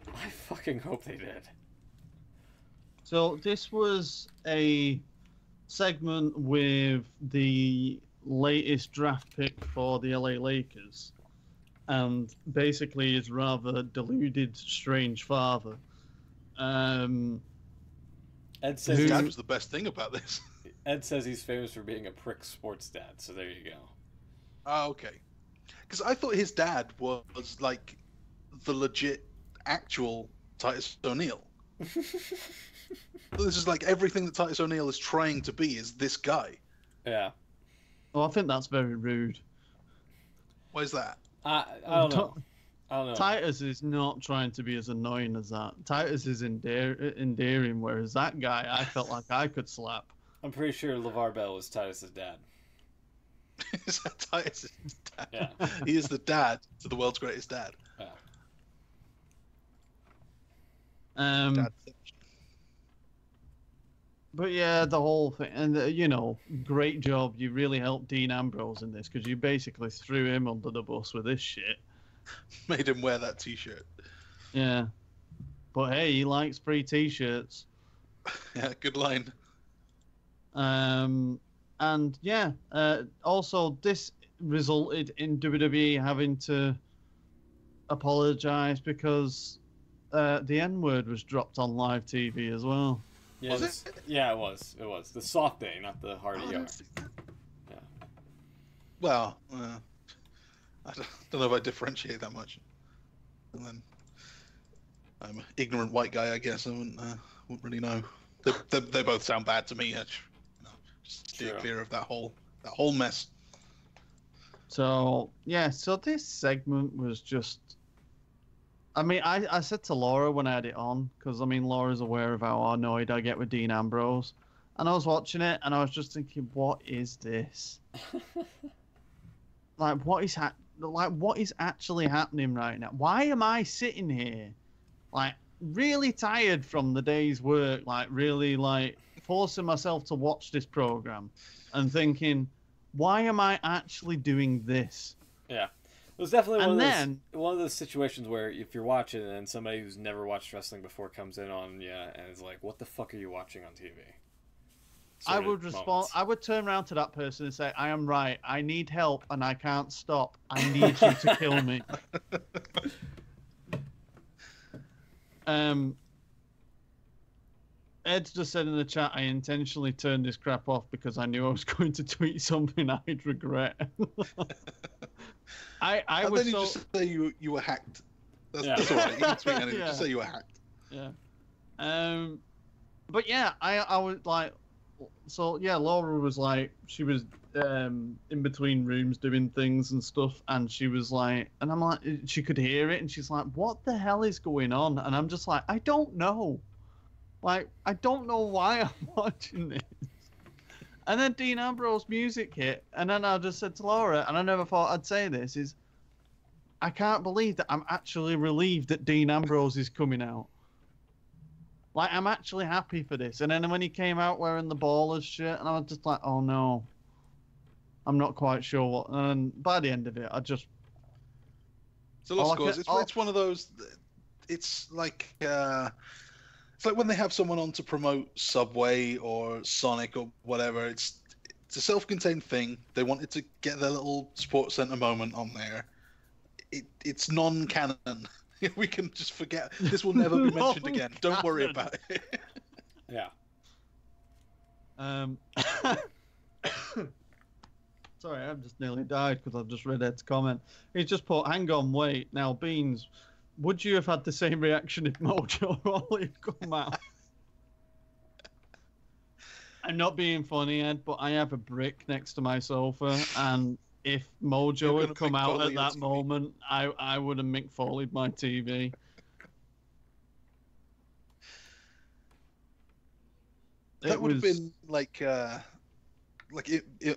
I fucking hope they did. So this was a segment with the latest draft pick for the LA Lakers, and basically his rather deluded, strange father. Ed says that was the best thing about this. Ed says he's famous for being a prick sports dad, so there you go. Oh, okay. Because I thought his dad was like the legit, actual Titus O'Neil. This is like everything that Titus O'Neil is trying to be is this guy. Yeah. Well, I think that's very rude. Why is that? I don't know. Titus is not trying to be as annoying as that. Titus is endearing, whereas that guy, I felt like I could slap. I'm pretty sure LeVar Bell was Titus's dad. Is that Titus's dad? Yeah. He is the dad to the world's greatest dad. Yeah. But yeah, the whole thing, and you know, great job. You really helped Dean Ambrose in this because you basically threw him under the bus with this shit. Made him wear that T-shirt. Yeah, but hey, he likes free T-shirts. Yeah, good line. And yeah, also this resulted in WWE having to apologize because the N-word was dropped on live TV as well. Yeah, it was. It was the soft day, not the hard ER. Yeah. Well, I don't know if I differentiate that much. And then I'm an ignorant white guy, I guess. I wouldn't really know. They both sound bad to me. Just steer clear of that whole mess. So yeah, so this segment was just. I mean, I said to Laura when I had it on, because I mean Laura's aware of how annoyed I get with Dean Ambrose, and I was watching it and I was just thinking, what is this? Like, what is like, what is actually happening right now? Why am I sitting here, like, really tired from the day's work, like, really, like, forcing myself to watch this program and thinking, why am I actually doing this? Yeah. It was definitely one of those situations where if you're watching and somebody who's never watched wrestling before comes in on you and is like, what the fuck are you watching on TV? I would respond. I would turn around to that person and say, I am right. I need help and I can't stop. I need you to kill me. Ed just said in the chat, I intentionally turned this crap off because I knew I was going to tweet something I'd regret. I was then you just say you were hacked. That's all right. You can tweet anything. Just say you were hacked. Yeah. But yeah, I was like, so yeah, Laura was like, she was in between rooms doing things and stuff, and she was like, and I'm like, she could hear it, and she's like, what the hell is going on? And I'm just like, I don't know. Like, I don't know why I'm watching this. And then Dean Ambrose music hit, and then I just said to Laura, and I never thought I'd say this, is I can't believe that I'm actually relieved that Dean Ambrose is coming out. Like, I'm actually happy for this. And then when he came out wearing the Ballers shirt, and I was just like, oh no. I'm not quite sure what. And by the end of it, I just... So, lost scores. It's one of those... It's like when they have someone on to promote Subway or Sonic or whatever. It's a self-contained thing. They wanted to get their little Sports Center moment on there. It's non-canon. We can just forget. This will never be mentioned again. Don't worry about it. Yeah. Sorry, I've just nearly died because I've just read Ed's comment. He's just put, hang on, wait. Now, Beans, would you have had the same reaction if Mojo Rawley had come out? I'm not being funny, Ed, but I have a brick next to my sofa, and if Mojo had come out at that moment, I would have Mick Foley'd my TV. That would have been like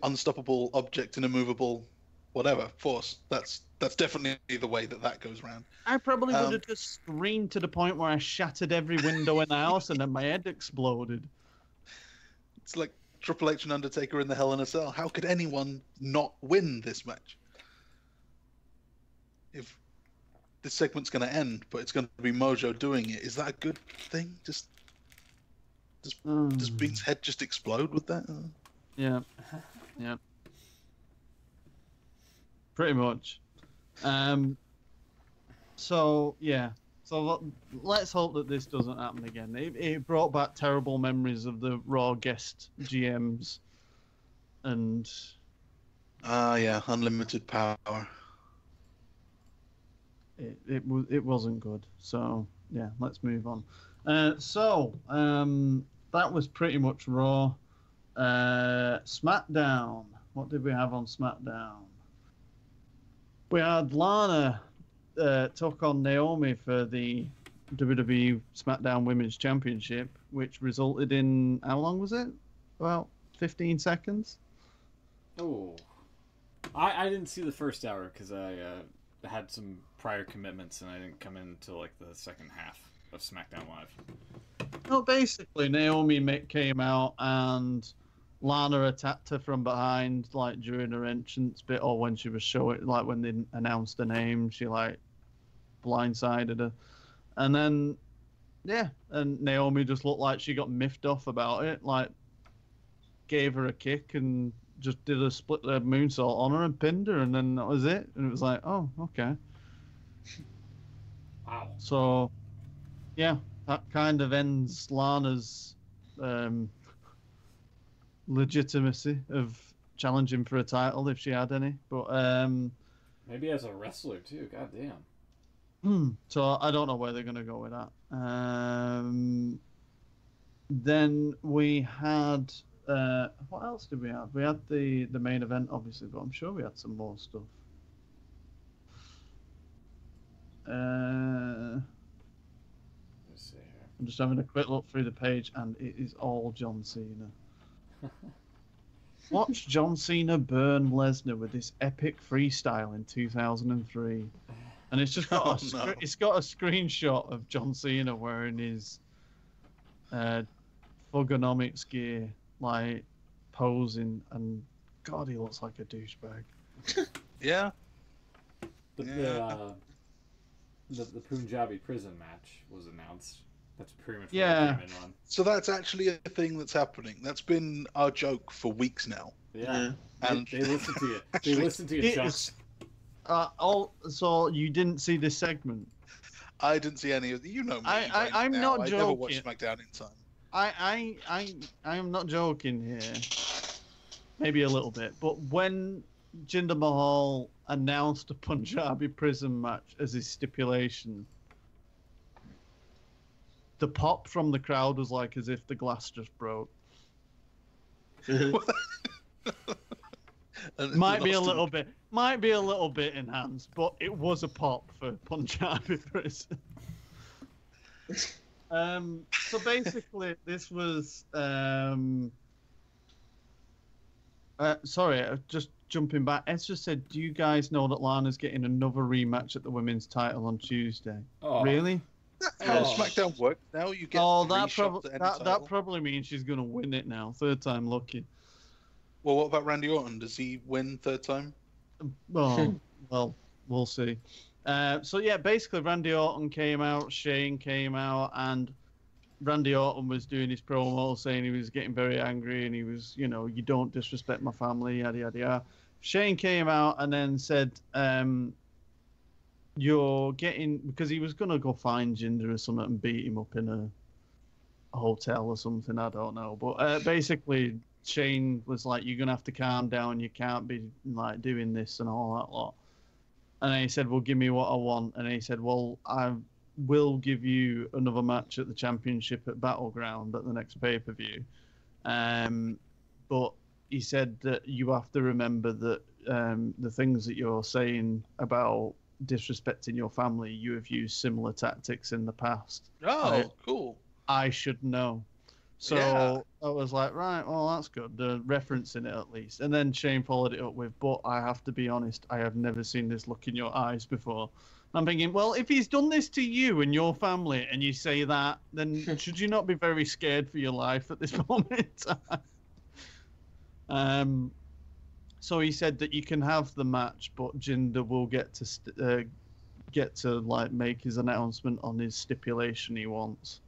unstoppable object and immovable, whatever force. That's definitely the way that goes round. I probably would have just screamed to the point where I shattered every window in the house and then my head exploded. It's like Triple H and Undertaker in the Hell in a Cell. How could anyone not win this match? If this segment's going to end, but it's going to be Mojo doing it, is that a good thing? Does Bean's head just explode with that? Yeah. Pretty much. So yeah. So let's hope that this doesn't happen again. It brought back terrible memories of the Raw guest GMs, and yeah, unlimited power. It wasn't good. So yeah, let's move on. That was pretty much Raw. SmackDown. What did we have on SmackDown? We had Lana took on Naomi for the WWE SmackDown Women's Championship, which resulted in, how long was it? About 15 seconds? Oh. I didn't see the first hour because I had some prior commitments and I didn't come in until like the second half of SmackDown Live. Well, basically, Naomi came out and Lana attacked her from behind, like during her entrance bit, or when she was showing, like when they announced her name, she like blindsided her, and then and Naomi just looked like she got miffed off about it, like gave her a kick and just did a split leg moonsault on her and pinned her, and then that was it. And it was like, oh, okay. Wow. So yeah, that kind of ends Lana's legitimacy of challenging for a title if she had any, but maybe as a wrestler too. God damn. So I don't know where they're going to go with that. Then we had what else did we have? We had the main event, obviously, but I'm sure we had some more stuff. Let's see here. I'm just having a quick look through the page, and it is all John Cena. Watch John Cena burn Lesnar with this epic freestyle in 2003, and it's just got it's got a screenshot of John Cena wearing his Thugonomics gear, like posing, and God, he looks like a douchebag. Yeah. The Punjabi prison match was announced. That's pretty much what I came in on. So that's actually a thing that's happening. That's been our joke for weeks now. Yeah. And they listen to you. They listen to you, Chuck. So you didn't see this segment? I didn't see any of the. You know me. I'm not joking. I never watched SmackDown in time. I am not joking here. Maybe a little bit, but when Jinder Mahal announced a Punjabi prison match as his stipulation, the pop from the crowd was like as if the glass just broke. Might be a little bit enhanced, but it was a pop for Punjabi prison. So basically, this was sorry, just jumping back. Ezra said, "Do you guys know that Lana's getting another rematch at the women's title on Tuesday?" Oh. Really? That's how SmackDown works now. You get that probably means she's gonna win it now. Third time lucky. Well, what about Randy Orton? Does he win third time? Well, we'll see. So yeah, basically Randy Orton came out, Shane came out, and Randy Orton was doing his promo saying he was getting very angry and he was, you don't disrespect my family, yada yada yada. Shane came out and then said, you're getting, because he was gonna go find Jinder or something and beat him up in a hotel or something, I don't know. But basically Shane was like, you're gonna have to calm down, you can't be like doing this and all that lot. And then he said, well, give me what I want. And he said, well, I will give you another match at the championship at Battleground at the next pay-per-view. But he said that you have to remember that the things that you're saying about disrespecting your family, you have used similar tactics in the past. Oh, cool. I should know. So I was like, right, well, that's good. They're referencing it at least. And then Shane followed it up with, but I have to be honest, I have never seen this look in your eyes before. I'm thinking, well, if he's done this to you and your family and you say that, then should you not be very scared for your life at this moment in time? So he said that you can have the match, but Jinder will get to like make his announcement on his stipulation he wants.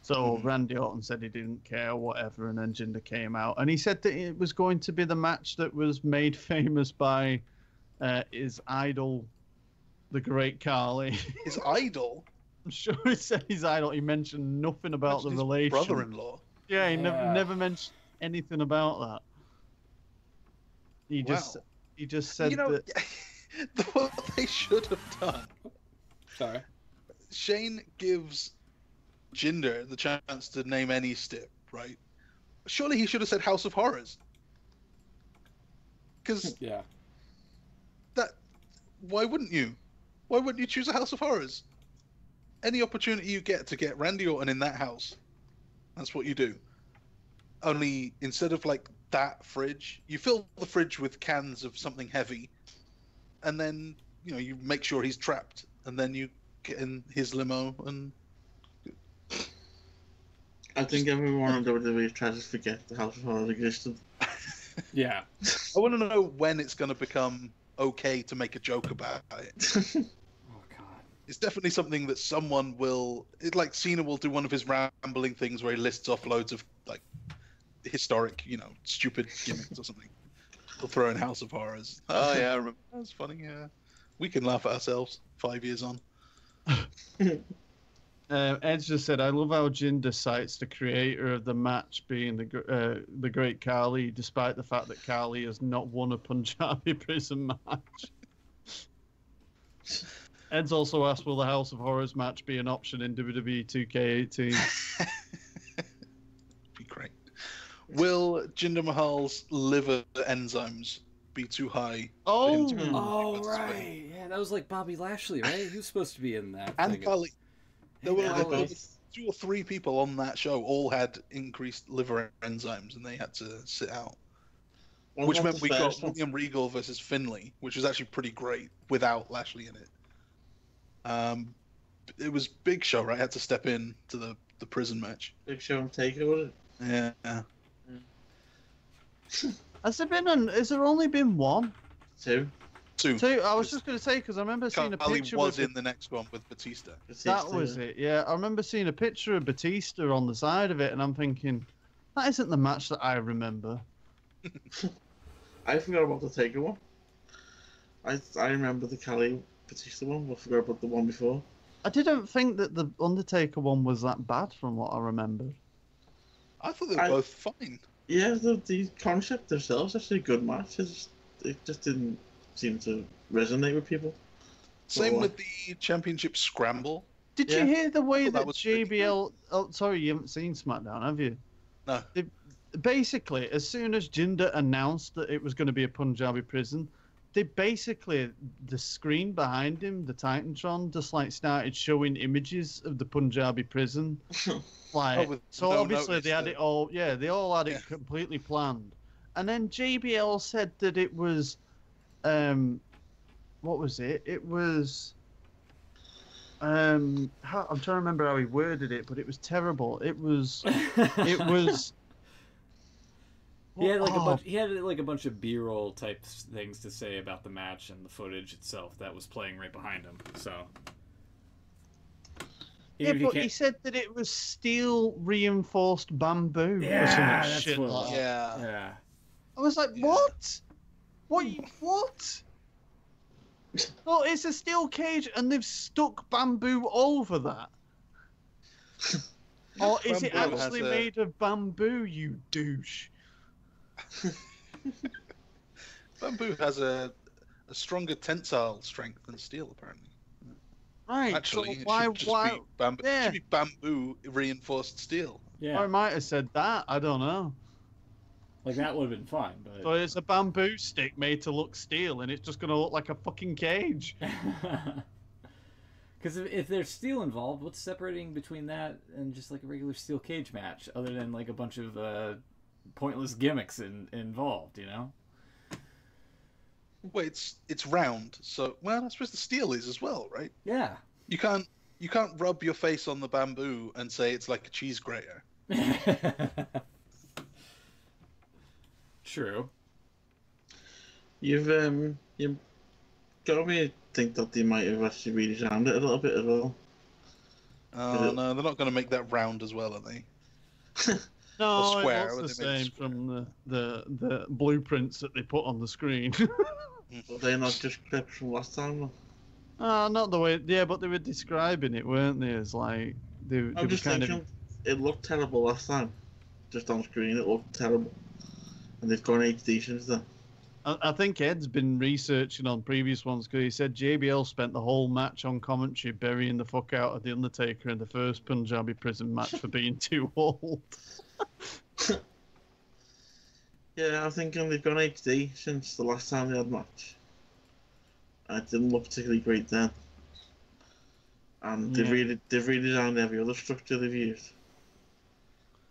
So Randy Orton said he didn't care, whatever, and then Jinder came out. And he said that it was going to be the match that was made famous by his idol, the Great Khali. His idol? I'm sure he said his idol. He mentioned nothing about the relation. Brother-in-law. Yeah, he never mentioned anything about that. He just said that... What they should have done... Sorry. Shane gives Jinder the chance to name any stip, right? Surely he should have said House of Horrors. Because why wouldn't you? Why wouldn't you choose a House of Horrors? Any opportunity you get to get Randy Orton in that house, that's what you do. Only instead of like that fridge, you fill the fridge with cans of something heavy, and then you make sure he's trapped, and then you get in his limo and. I think everyone on WWE tries to forget the House of Horrors existed. Yeah. I want to know when it's going to become okay to make a joke about it. Oh, God. It's definitely something that someone will... like Cena will do one of his rambling things where he lists off loads of like historic, stupid gimmicks or something. He'll throw in House of Horrors. Oh, yeah, I remember. That was funny, yeah. We can laugh at ourselves 5 years on. Ed just said, I love how Jinder cites the creator of the match being the Great Khali, despite the fact that Khali has not won a Punjabi prison match. Ed's also asked, will the House of Horrors match be an option in WWE 2K18? Be great. Will Jinder Mahal's liver enzymes be too high? Oh, right. Yeah, that was like Bobby Lashley, right? He was supposed to be in that. And Khali. There were 2 or 3 people on that show all had increased liver enzymes and they had to sit out. which meant we got William Regal versus Finlay, which was actually pretty great without Lashley in it. It was Big Show, right? Had to step in to the prison match. Big Show and Taker, was it? Yeah. Has there only been one? Two. I was just going to say, because I remember seeing a picture. Was in the next one with Batista. That was it, yeah. I remember seeing a picture of Batista on the side of it, and I'm thinking, that isn't the match that I remember. I forgot about the Taker one. I remember the Cali Batista one, I forgot about the one before. I didn't think that the Undertaker one was that bad from what I remember. I thought they were both fine. Yeah, the concept themselves actually a good match. It just didn't seem to resonate with people. Same with the championship scramble. Did you hear the way that JBL... Oh, sorry, you haven't seen SmackDown, have you? No. Basically, as soon as Jinder announced that it was going to be a Punjabi prison, the screen behind him, the Titantron, just like started showing images of the Punjabi prison. Obviously they had it all. Yeah, they all had it completely planned. And then JBL said that it was, what was it? It was. I'm trying to remember how he worded it, but it was terrible. It was. He had a bunch of B-roll type things to say about the match and the footage itself that was playing right behind him. So. He said that it was steel reinforced bamboo. Yeah, or that's shit what. Like that. Yeah. I was like, what? What? Well, it's a steel cage, and they've stuck bamboo over that. Or is it actually made of bamboo, you douche? Bamboo has a stronger tensile strength than steel, apparently. Right. Actually, so why? It should be bamboo reinforced steel. Yeah. I might have said that. I don't know. Like that would have been fine, but. So it's a bamboo stick made to look steel, and it's just going to look like a fucking cage. Because if there's steel involved, what's separating between that and just like a regular steel cage match, other than like a bunch of pointless gimmicks involved, you know? Well, it's round, so I suppose the steel is as well, right? Yeah. You can't rub your face on the bamboo and say it's like a cheese grater. True. You've got me to think that they might have actually redesigned it a little bit as well. Oh no, they're not going to make that round as well, are they? No, it looks the same from the blueprints that they put on the screen. But they're not just clips from last time, though. Not the way. Yeah, but they were describing it, weren't they? As like I'm just thinking, it looked terrible last time. Just on screen, it looked terrible, and they've gone HD since then. I think Ed's been researching on previous ones because he said JBL spent the whole match on commentary burying the fuck out of The Undertaker in the first Punjabi prison match for being too old. Yeah, I'm thinking they've gone HD since the last time they had a match. It didn't look particularly great then. And they've redesigned every other structure they've used.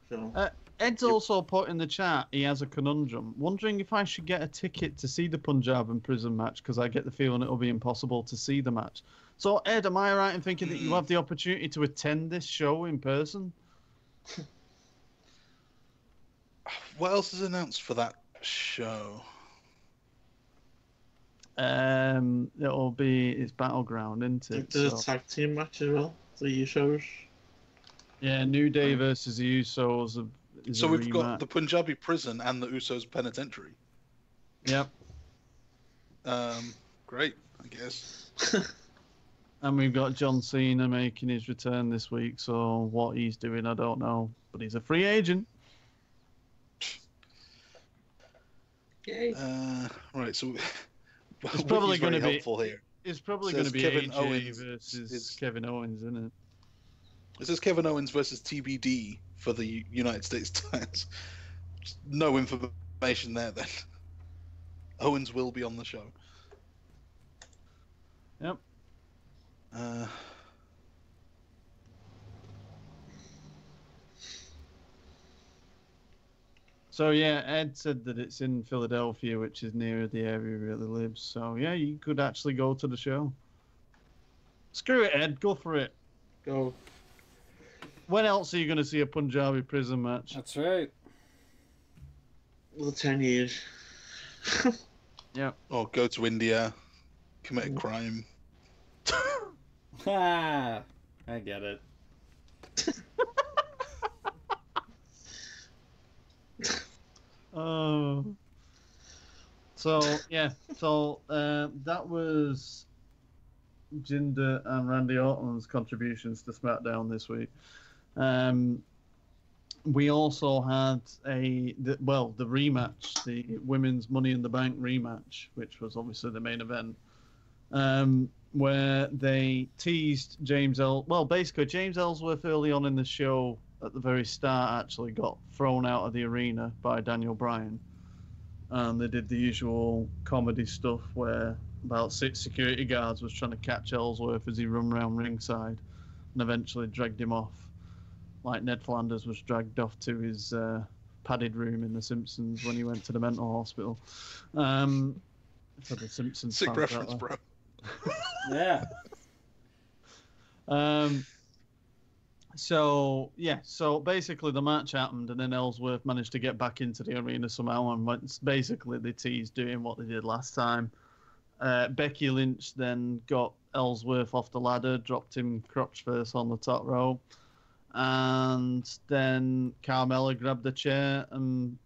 So... Ed's also put in the chat he has a conundrum. Wondering if I should get a ticket to see the Punjab and prison match because I get the feeling it'll be impossible to see the match. So, Ed, am I right in thinking that you have the opportunity to attend this show in person? What else is announced for that show? It's Battleground, isn't it? There's a tag team match as well. The Usos. Yeah, New Day versus the Usos. So we've got the Punjabi prison and the Usos penitentiary. Yep. Great, I guess. And we've got John Cena making his return this week, so what he's doing, I don't know. But he's a free agent. Yay. Right, so it's probably going to be helpful here. It's probably going to be Kevin AJ Owens versus Kevin Owens, isn't it? It says Kevin Owens versus TBD for the United States Times. No information there then. Owens will be on the show. Yep. So yeah, Ed said that it's in Philadelphia, which is near the area he really lives. So yeah, you could actually go to the show. Screw it, Ed. Go for it. Go. When else are you going to see a Punjabi prison match? That's right. Well, 10 years. Yeah. Or go to India, commit a crime. I get it. So yeah, so that was Jinder and Randy Orton's contributions to SmackDown this week. We also had the rematch, the Women's Money in the Bank rematch, which was obviously the main event, where they teased James Ellsworth early on in the show at the very start actually got thrown out of the arena by Daniel Bryan. And they did the usual comedy stuff where about 6 security guards was trying to catch Ellsworth as he run around ringside and eventually dragged him off. Like Ned Flanders was dragged off to his padded room in The Simpsons when he went to the mental hospital. For The Simpsons. Sick reference, bro. Yeah. So basically the match happened and then Ellsworth managed to get back into the arena somehow and basically they teased doing what they did last time. Becky Lynch then got Ellsworth off the ladder, dropped him crotch first on the top rope. And then Carmella grabbed a chair and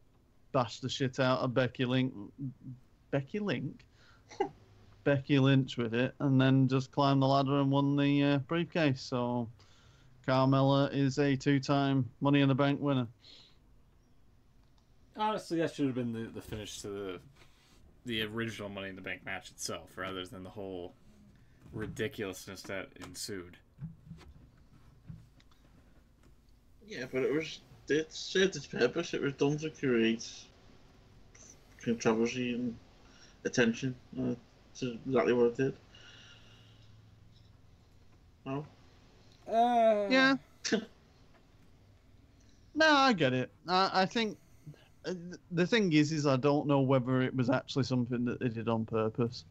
bashed the shit out of Becky Lynch with it, and then just climbed the ladder and won the briefcase. So Carmella is a 2-time Money in the Bank winner. Honestly, that should have been the finish to the original Money in the Bank match itself, rather than the whole ridiculousness that ensued. Yeah, but it served its purpose. It was done to create controversy and attention. That's exactly what it did. Oh. Yeah. No, I get it. I think the thing is I don't know whether it was actually something that they did on purpose.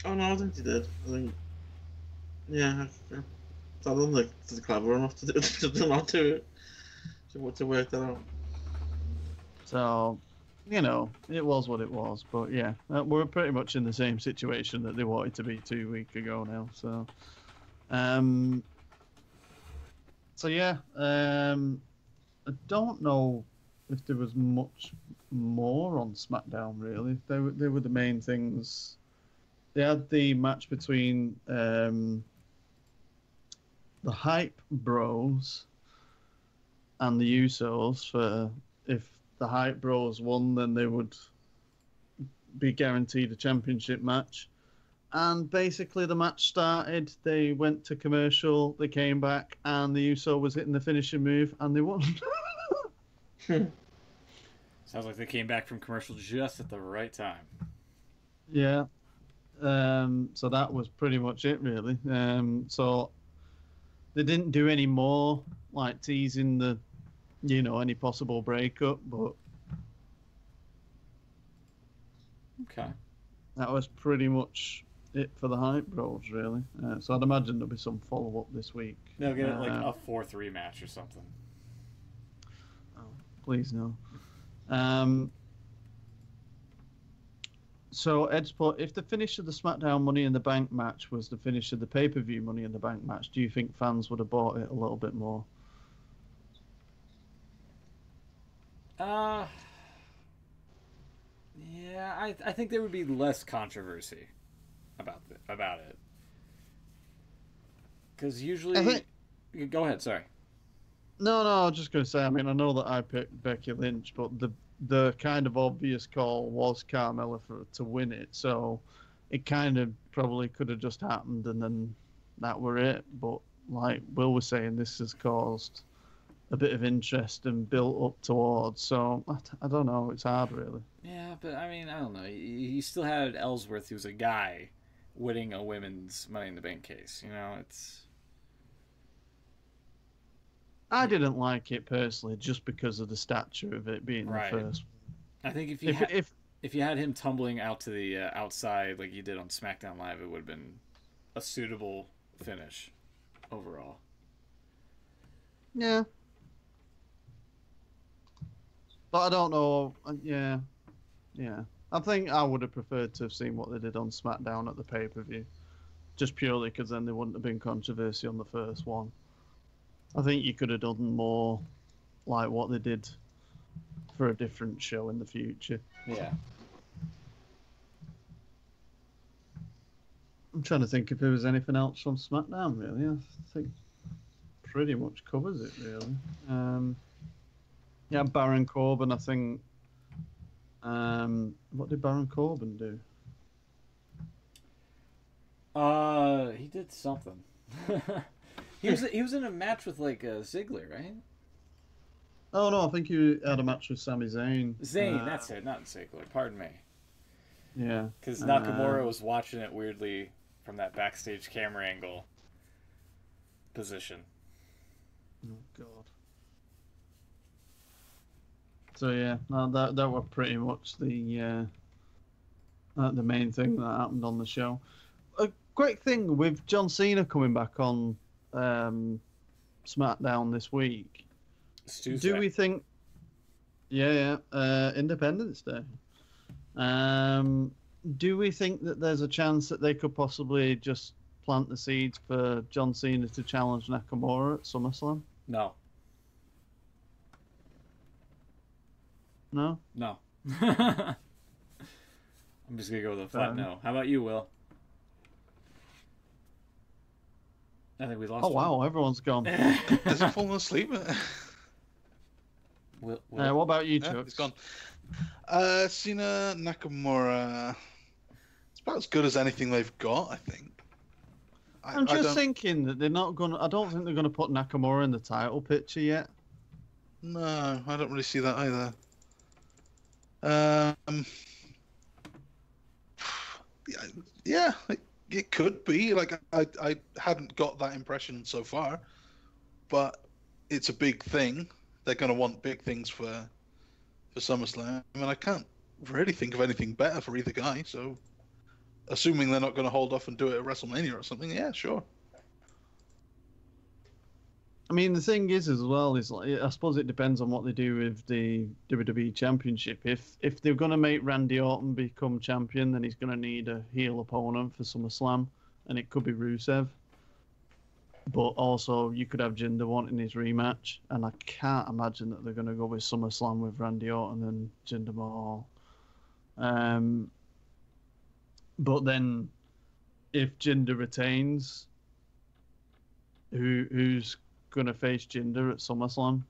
Oh no, I think they did. I think, yeah. I don't think they're clever enough to not do it. To work that out. So, it was what it was. But yeah, we're pretty much in the same situation that they wanted to be 2 weeks ago now. So, yeah, I don't know if there was much more on SmackDown really. They were the main things. They had the match between the Hype Bros and the Usos for if the Hype Bros won, then they would be guaranteed a championship match. And basically the match started, they went to commercial, they came back, and the Uso was hitting the finishing move, and they won. Sounds like they came back from commercial just at the right time. Yeah. So that was pretty much it, really. So they didn't do any more, like teasing the, any possible breakup, but okay, that was pretty much it for the Hype Bros, really. So I'd imagine there'll be some follow up this week. They'll get like a 4-3 match or something. Oh, please no. So Ed's put, if the finish of the SmackDown Money in the Bank match was the finish of the pay-per-view Money in the Bank match, do you think fans would have bought it a little bit more? Yeah, I think there would be less controversy about it. Because usually... Go ahead, sorry. No, I was just going to say, I mean, I know that I picked Becky Lynch, but the kind of obvious call was Carmella to win it, so it kind of probably could have just happened and then that were it. But like Will was saying, this has caused a bit of interest and built up towards, so I don't know, it's hard really. Yeah, but I mean, I don't know, you still had Ellsworth, who's a guy, winning a women's Money in the Bank case, it's... I didn't like it personally, just because of the stature of it being the first. I think if you had him tumbling out to the outside like you did on SmackDown Live, it would have been a suitable finish overall. Yeah. But I don't know. Yeah. I think I would have preferred to have seen what they did on SmackDown at the pay-per-view. Just purely because then there wouldn't have been controversy on the first one. I think you could have done more like what they did for a different show in the future. Yeah. I'm trying to think if there was anything else from SmackDown, really. I think pretty much covers it, really. Yeah, Baron Corbin, I think. What did Baron Corbin do? He did something. he was in a match with like Ziggler, right? Oh no, I think he had a match with Sami Zayn. Zayn, that's it, not Ziggler. Pardon me. Yeah. Because Nakamura was watching it weirdly from that backstage camera angle position. Oh God. So yeah, that were pretty much the main thing that happened on the show. A great thing with John Cena coming back on SmackDown this week. Do we think? Yeah, Independence Day. Do we think that there's a chance that they could possibly just plant the seeds for John Cena to challenge Nakamura at SummerSlam? No. No? No. I'm just going to go with a flat no. How about you, Will? I think we lost one. Wow, everyone's gone. Has he fallen asleep? Will. What about you, Chuck? He's gone. Cena, Nakamura. It's about as good as anything they've got, I think. I'm just thinking that they're not going to... I don't think they're going to put Nakamura in the title picture yet. No, I don't really see that either. Yeah, it could be. Like I hadn't got that impression so far, but it's a big thing. They're going to want big things for SummerSlam. I mean, I can't really think of anything better for either guy. So, assuming they're not going to hold off and do it at WrestleMania or something, yeah, sure. I mean, the thing is, as well, is like, I suppose it depends on what they do with the WWE Championship. If they're going to make Randy Orton become champion, then he's going to need a heel opponent for SummerSlam, and it could be Rusev. But also, you could have Jinder wanting his rematch, and I can't imagine that they're going to go with SummerSlam with Randy Orton and Jinder Mahal. But then, if Jinder retains, who's going to face Jinder at SummerSlam?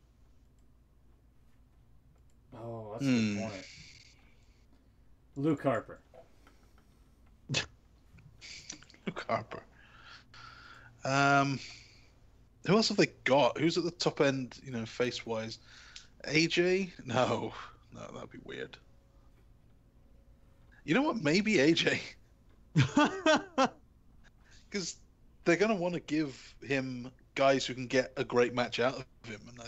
Oh, that's a good point. Luke Harper. Luke Harper. Who else have they got? Who's at the top end, face-wise? AJ? No, that'd be weird. You know what? Maybe AJ. Because they're going to want to give him guys who can get a great match out of him, and I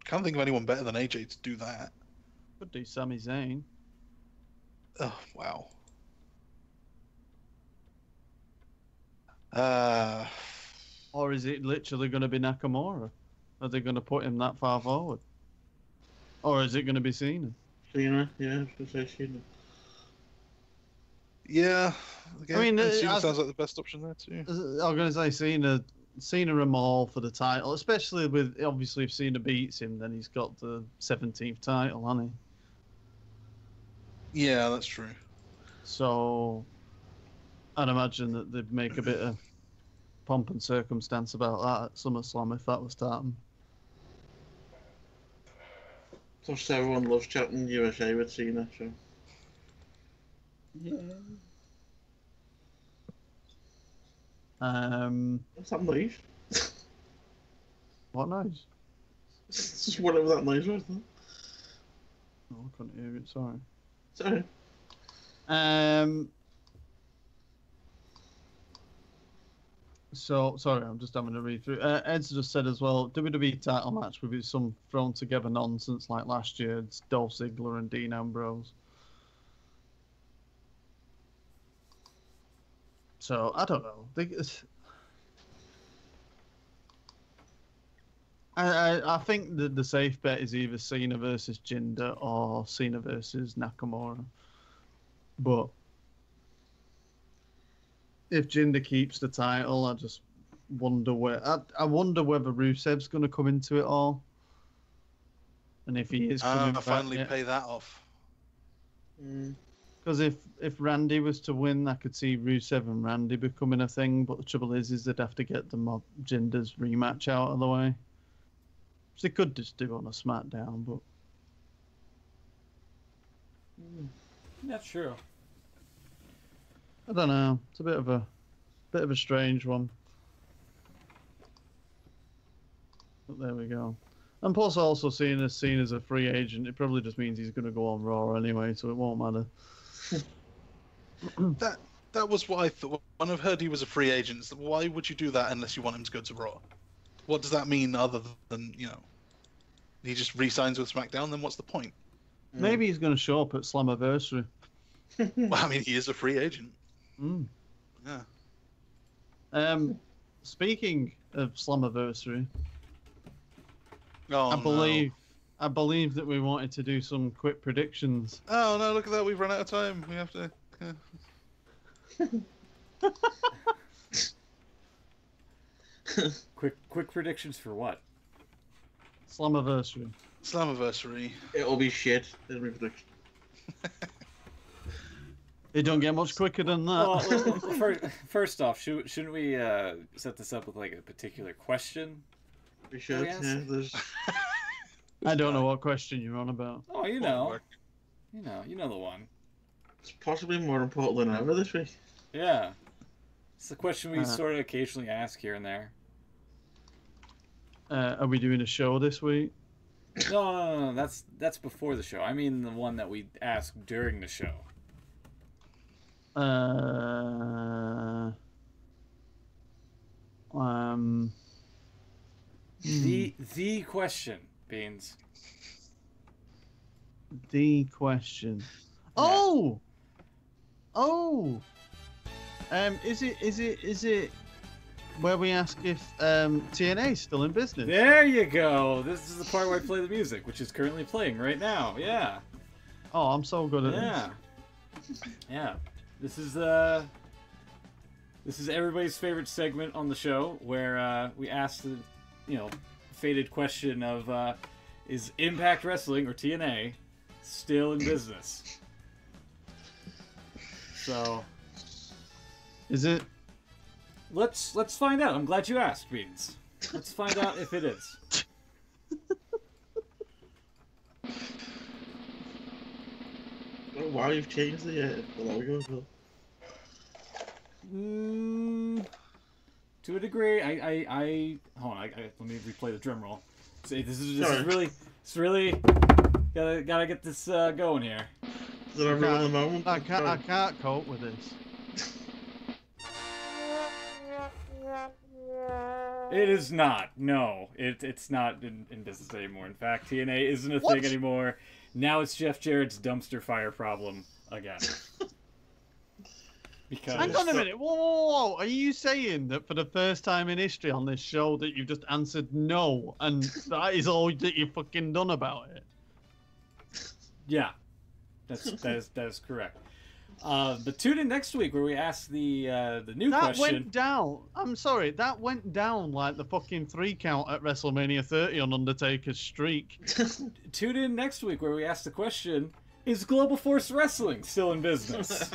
can't think of anyone better than AJ to do that. Could do Sami Zayn. Oh, wow. Or is it literally going to be Nakamura? Are they going to put him that far forward? Or is it going to be Cena? Cena, yeah, I was going to say Cena. Yeah, again, I mean, Cena sounds like the best option there too. I was going to say Cena and Mahal for the title, especially with, obviously, if Cena beats him, then he's got the 17th title, hasn't he? Yeah, that's true. So, I'd imagine that they'd make a bit of pomp and circumstance about that at SummerSlam if that was to happen. Plus, everyone loves chatting USA with Cena, so. Yeah. What's that noise? What noise? Just whatever that noise was. Huh? Oh, I couldn't hear it. Sorry. Sorry. So, sorry, I'm just having a read through. Ed's just said as well, WWE title match would be some thrown together nonsense like last year's Dolph Ziggler and Dean Ambrose. So, I don't know. I think the safe bet is either Cena versus Jinder or Cena versus Nakamura. But if Jinder keeps the title, I just wonder I wonder whether Rusev's going to come into it all. And if he is coming back, finally pay that off. Because if Randy was to win, I could see Rusev and Randy becoming a thing. But the trouble is they'd have to get the Jinder's rematch out of the way. Which they could just do on a SmackDown, but that's true. I don't know. It's a bit of a strange one. But there we go. And plus, also seen as a free agent, it probably just means he's going to go on Raw anyway, so it won't matter. That was what I thought when I've heard he was a free agent. Why would you do that unless you want him to go to Raw? What does that mean other than, he just re-signs with SmackDown? Then what's the point? Maybe he's going to show up at Slammiversary. Well, I mean, he is a free agent. Yeah. Speaking of Slammiversary, I believe that we wanted to do some quick predictions. Oh no! Look at that. We've run out of time. We have to. Quick predictions for what? Slammiversary. It'll be shit. It'll be prediction. It don't get much quicker than that. Well, first off, shouldn't we set this up with like a particular question? We should. Yeah, I don't know what question you're on about. Oh, you know the one. It's possibly more important than ever this week. Yeah, it's the question we sort of occasionally ask here and there. Are we doing a show this week? No, that's before the show. I mean the one that we ask during the show. The question, Beans. The question. Yeah. Is it where we ask if TNA is still in business? There you go. This is the part where I play the music, which is currently playing right now. Yeah. Oh, I'm so good at this. Yeah. This is everybody's favorite segment on the show, where we ask the fated question of is Impact Wrestling or TNA still in business? So, is it? Let's find out. I'm glad you asked, Beans. Let's find out if it is. Oh, wow, you've changed the logo. To a degree, I hold on. Let me replay the drum roll. See, this is really gotta get this going here. Is it a real moment? I can't cope with this. It is not. No, it's not in business anymore. In fact, TNA isn't a thing anymore. Now it's Jeff Jarrett's dumpster fire problem again. Because hang on a minute. Whoa. Are you saying that for the first time in history on this show that you've just answered no, and that is all that you've fucking done about it? Yeah, that is correct. But tune in next week where we ask the new question. That went down. I'm sorry, that went down like the fucking 3 count at WrestleMania 30 on Undertaker's streak. Tune in next week where we ask the question: is Global Force Wrestling still in business?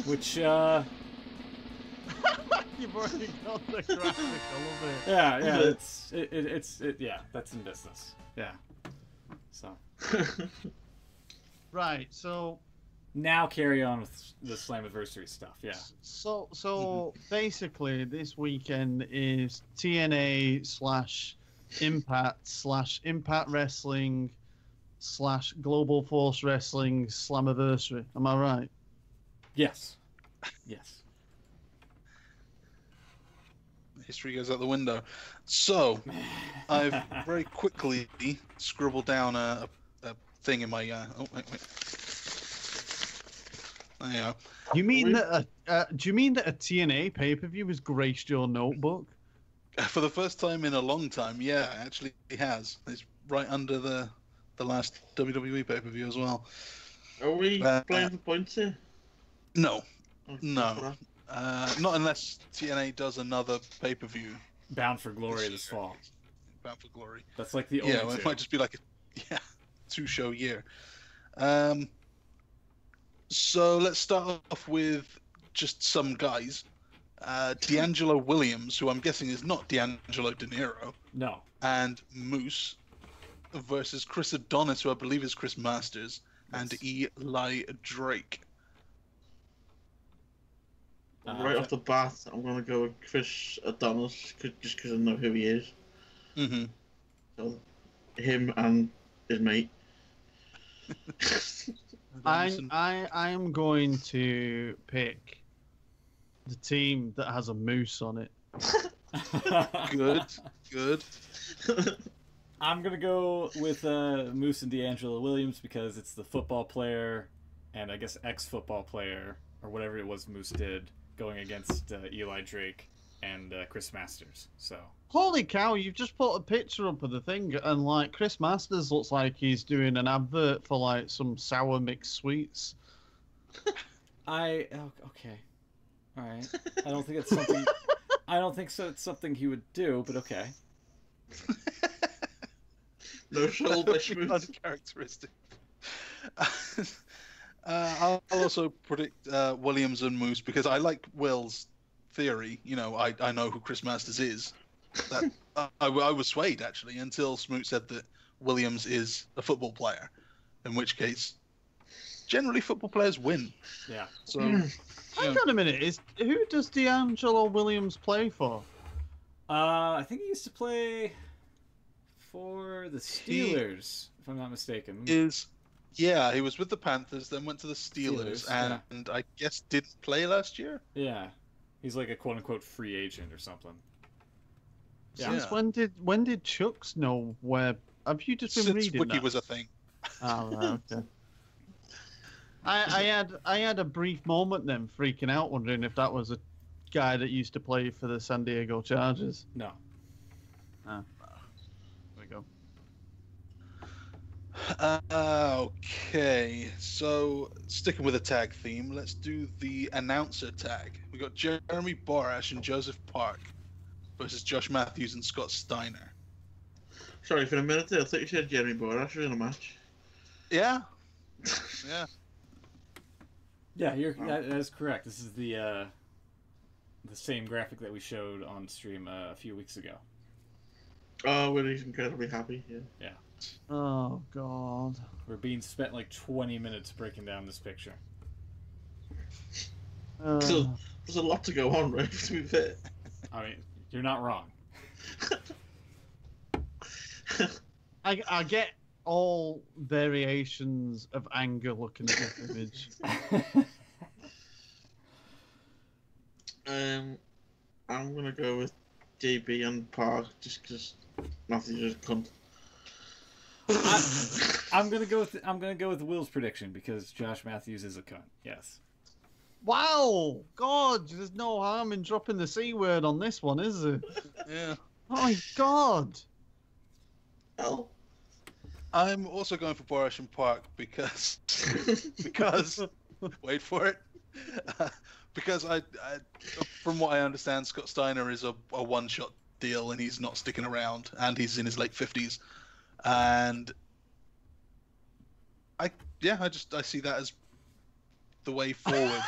Which you've already got the graphic. I love it. Yeah, that's in business. Yeah. So. Right, so now carry on with the Slammiversary stuff, yeah. So basically this weekend is TNA / Impact Wrestling / Global Force Wrestling Slammiversary. Am I right? Yes. history goes out the window. So, I've very quickly scribbled down a thing in my. Oh wait. There you go. You mean that? Do you mean that a TNA pay-per-view has graced your notebook? For the first time in a long time, yeah, actually it has. It's right under the last WWE pay-per-view as well. Are we playing for points here? No. No. Not unless TNA does another pay-per-view. Bound for Glory this fall. Bound for Glory. That's like the only two. It might just be like a 2-show year. So let's start off with just some guys. D'Angelo Williams, who I'm guessing is not D'Angelo De Niro. No. And Moose versus Chris Adonis, who I believe is Chris Masters, and Eli Drake. Right off the bat, I'm going to go with Chris Adonis, just because I know who he is. Mm-hmm. So, him and his mate. I am going to pick the team that has a moose on it. Good. I'm gonna go with Moose and D'Angelo Williams because it's the football player, and I guess ex-football player or whatever it was Moose did, going against Eli Drake and Chris Masters. So. Holy cow! You've just put a picture up of the thing, and like Chris Masters looks like he's doing an advert for like some sour mixed sweets. Okay. All right. I don't think it's something. I don't think so. It's something he would do, but okay. No shoulder schmooze. Uncharacteristic. I'll also predict Williams and Moose because I like Will's theory. You know, I know who Chris Masters is. That I was swayed actually until Smoot said that Williams is a football player, in which case, generally football players win. Yeah. So. Hang on a minute. Who does D'Angelo Williams play for? I think he used to play for the Steelers, if I'm not mistaken. He was with the Panthers, then went to the Steelers, and I guess didn't play last year. Yeah, he's like a quote unquote free agent or something. Yeah. Since when did Chucks know where? Have you just been reading Since Wiki that? was a thing. Oh, right, okay. I had a brief moment then, freaking out, wondering if that was a guy that used to play for the San Diego Chargers. No. There we go. Okay, so sticking with the tag theme, let's do the announcer tag. We got Jeremy Borash and Joseph Park versus Josh Matthews and Scott Steiner. Sorry, for a minute there, I thought you said Jeremy Borash was in a match. Yeah. Yeah. Yeah, that is correct. This is the same graphic that we showed on stream a few weeks ago. Oh, well, he's incredibly happy. Yeah. Oh God. We're being spent like 20 minutes breaking down this picture. So, there's a lot to go on, right? To be fair. I mean, you're not wrong. I get all variations of anger looking at this image. I'm gonna go with JB and Park just because Matthews is a cunt. I'm gonna go with Will's prediction because Josh Matthews is a cunt. Yes. Wow, God, there's no harm in dropping the C word on this one, is there? Yeah. Oh my God. Oh. I'm also going for Borash and Park because wait for it. Because I from what I understand, Scott Steiner is a one-shot deal and he's not sticking around, and he's in his late 50s, and I see that as the way forward.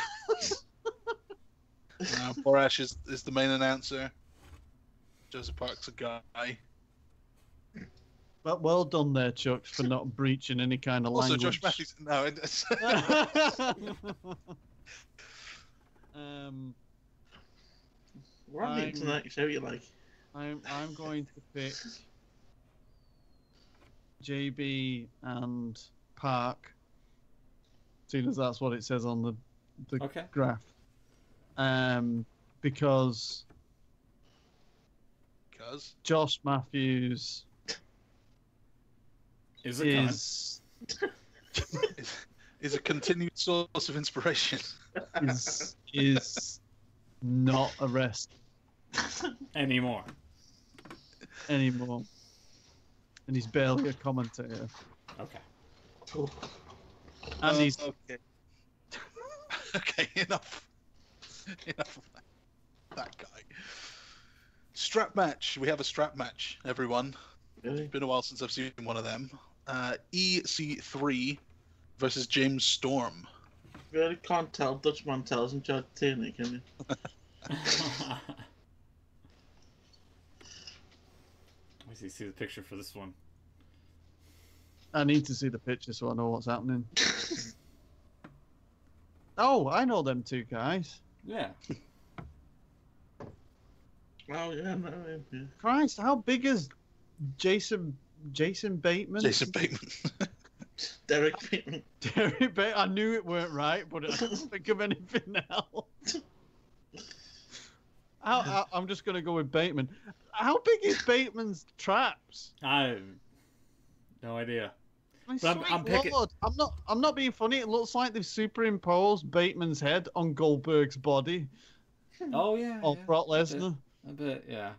Borash is the main announcer. Joseph Park's a guy. But well done there, Chuck, for not breaching any kind of also, language. Josh Matthews. No. We're on the internet. Show you like. I'm going to pick JB and Park, seeing as that's what it says on the graph. Because because Josh Matthews is a continued source of inspiration. Is not a wrestler anymore. And he's barely a commentator. Okay. Cool. And he's okay. Okay, enough of that guy. Strap match. We have a strap match, everyone. Really? It's been a while since I've seen one of them. EC3 versus James Storm. Really can't tell Dutch Mantell's in charge of TNA, can you? Let me see the picture for this one. I need to see the picture so I know what's happening. Oh, I know them two guys. Yeah. Oh yeah, no, yeah. Christ, how big is Jason Bateman? Jason Bateman. Derek Bateman. Derek Bateman. I knew it weren't right, but I don't think of anything else. I'm just gonna go with Bateman. How big is Bateman's traps? I no idea. But I'm picking. I'm not being funny. It looks like they've superimposed Bateman's head on Goldberg's body. Oh yeah. Or Brock Lesnar. A bit, yeah.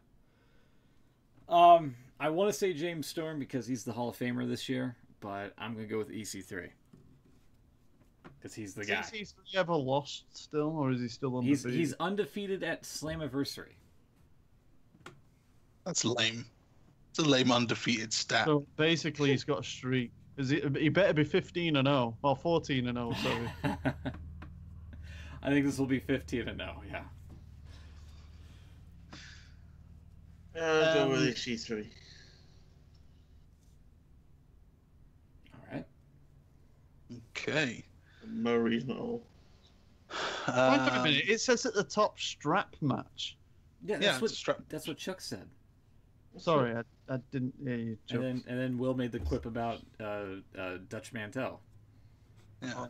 I want to say James Storm because he's the Hall of Famer this year, but I'm gonna go with EC3 because he's the guy. Has EC3 ever lost still, or is he still undefeated? He's undefeated at Slammiversary. That's lame. It's a lame undefeated stat. So basically, he's got a streak. He better be 15-0 or 14-0. Sorry. I think this will be 15-0. Yeah. I'll go with EC3. All right. Okay. No reason at all. Wait a minute. It says at the top strap match. Yeah, that's what Chuck said. Sorry, I didn't hear you, Chuck. And then Will made the quip about Dutch Mantell. Yeah.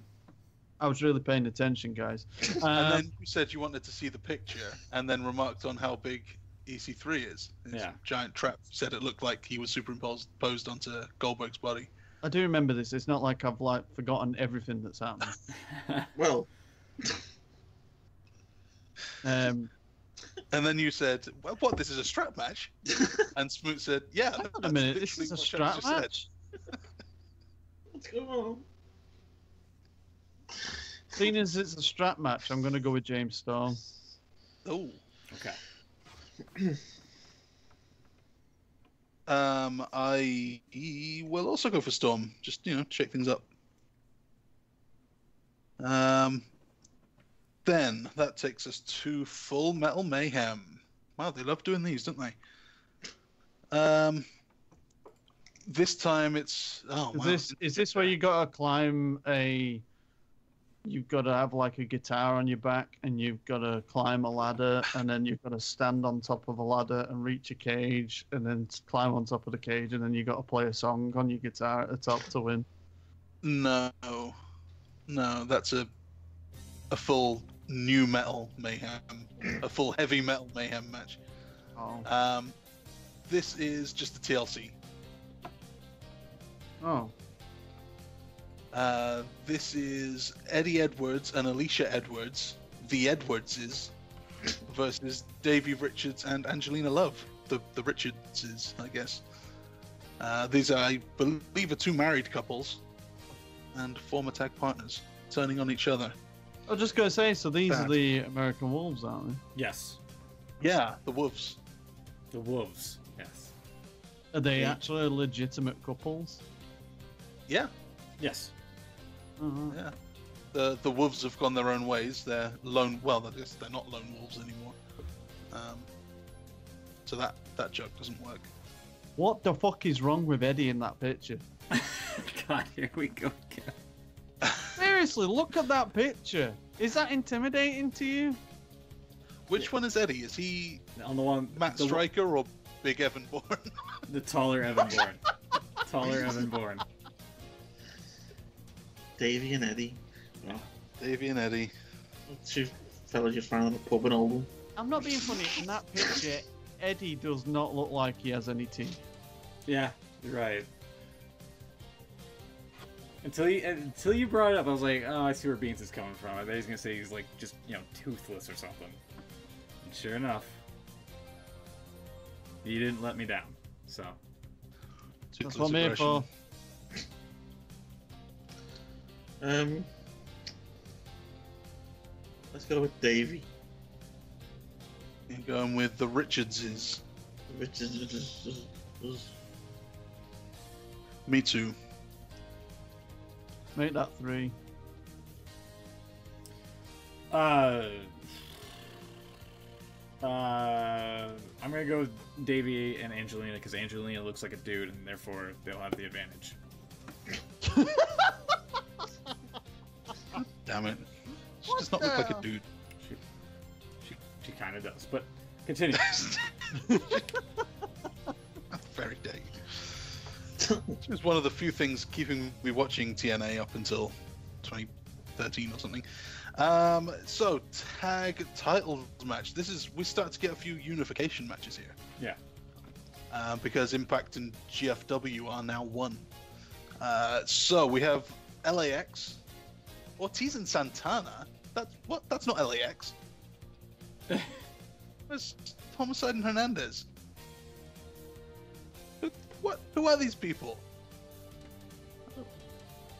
I was really paying attention, guys. And then you said you wanted to see the picture, and then remarked on how big EC3 is. His giant trap said it looked like he was superimposed onto Goldberg's body. I do remember this. It's not like I've forgotten everything that's happened. Well. And then you said, well, what, this is a strap match? And Smoot said, yeah. Hang on a minute, this is a strap match? What's going on? Seeing as it's a strap match, I'm going to go with James Storm. Oh. Okay. I will also go for Storm. Just, shake things up. Then that takes us to Full Metal Mayhem. Wow, they love doing these, don't they? This time it's Is this where you gotta climb you've got to have like a guitar on your back and you've got to climb a ladder and then you've got to stand on top of a ladder and reach a cage and then climb on top of the cage and then you've got to play a song on your guitar at the top to win? No, that's a full new metal mayhem, a full heavy metal mayhem match. Oh. This is just the TLC. Oh. This is Eddie Edwards and Alicia Edwards, the Edwardses, versus Davey Richards and Angelina Love, the Richardses, I guess. These are, I believe, are two married couples and former tag partners turning on each other. I was just going to say, so these are the American Wolves, aren't they? Yes. Yeah, the Wolves. The Wolves, yes. Are they actually legitimate couples? Yeah. Yes. Uh-huh. Yeah. The Wolves have gone their own ways. They're lone. Well, I guess they're not lone wolves anymore. So that joke doesn't work. What the fuck is wrong with Eddie in that picture? God, here we go again. Seriously, look at that picture. Is that intimidating to you? Which one is Eddie? Is he on the one Matt Stryker or Big Evan Bourne? The taller Evan Bourne. Taller Evan Bourne. Davey and Eddie. Oh. Davey and Eddie. Two fellas just found in a pub in Oldham. I'm not being funny. In that picture, Eddie does not look like he has any teeth. Yeah, you're right. Until you brought it up, I was like, oh, I see where Beans is coming from. I bet he's gonna say he's like just toothless or something. And sure enough, you didn't let me down. So that's what I'm here for. Let's go with Davey. You're going with the Richardses. Me too. Make that 3. I'm gonna go with Davey and Angelina because Angelina looks like a dude, and therefore they'll have the advantage. Damn it! She does not look like a dude. She kind of does, but continue. Very day. It was one of the few things keeping me watching TNA up until 2013 or something. So tag titles match. We start to get a few unification matches here. Yeah. Because Impact and GFW are now one. So we have LAX, Ortiz and Santana. That's not LAX. That's Homicide and Hernandez. Who are these people?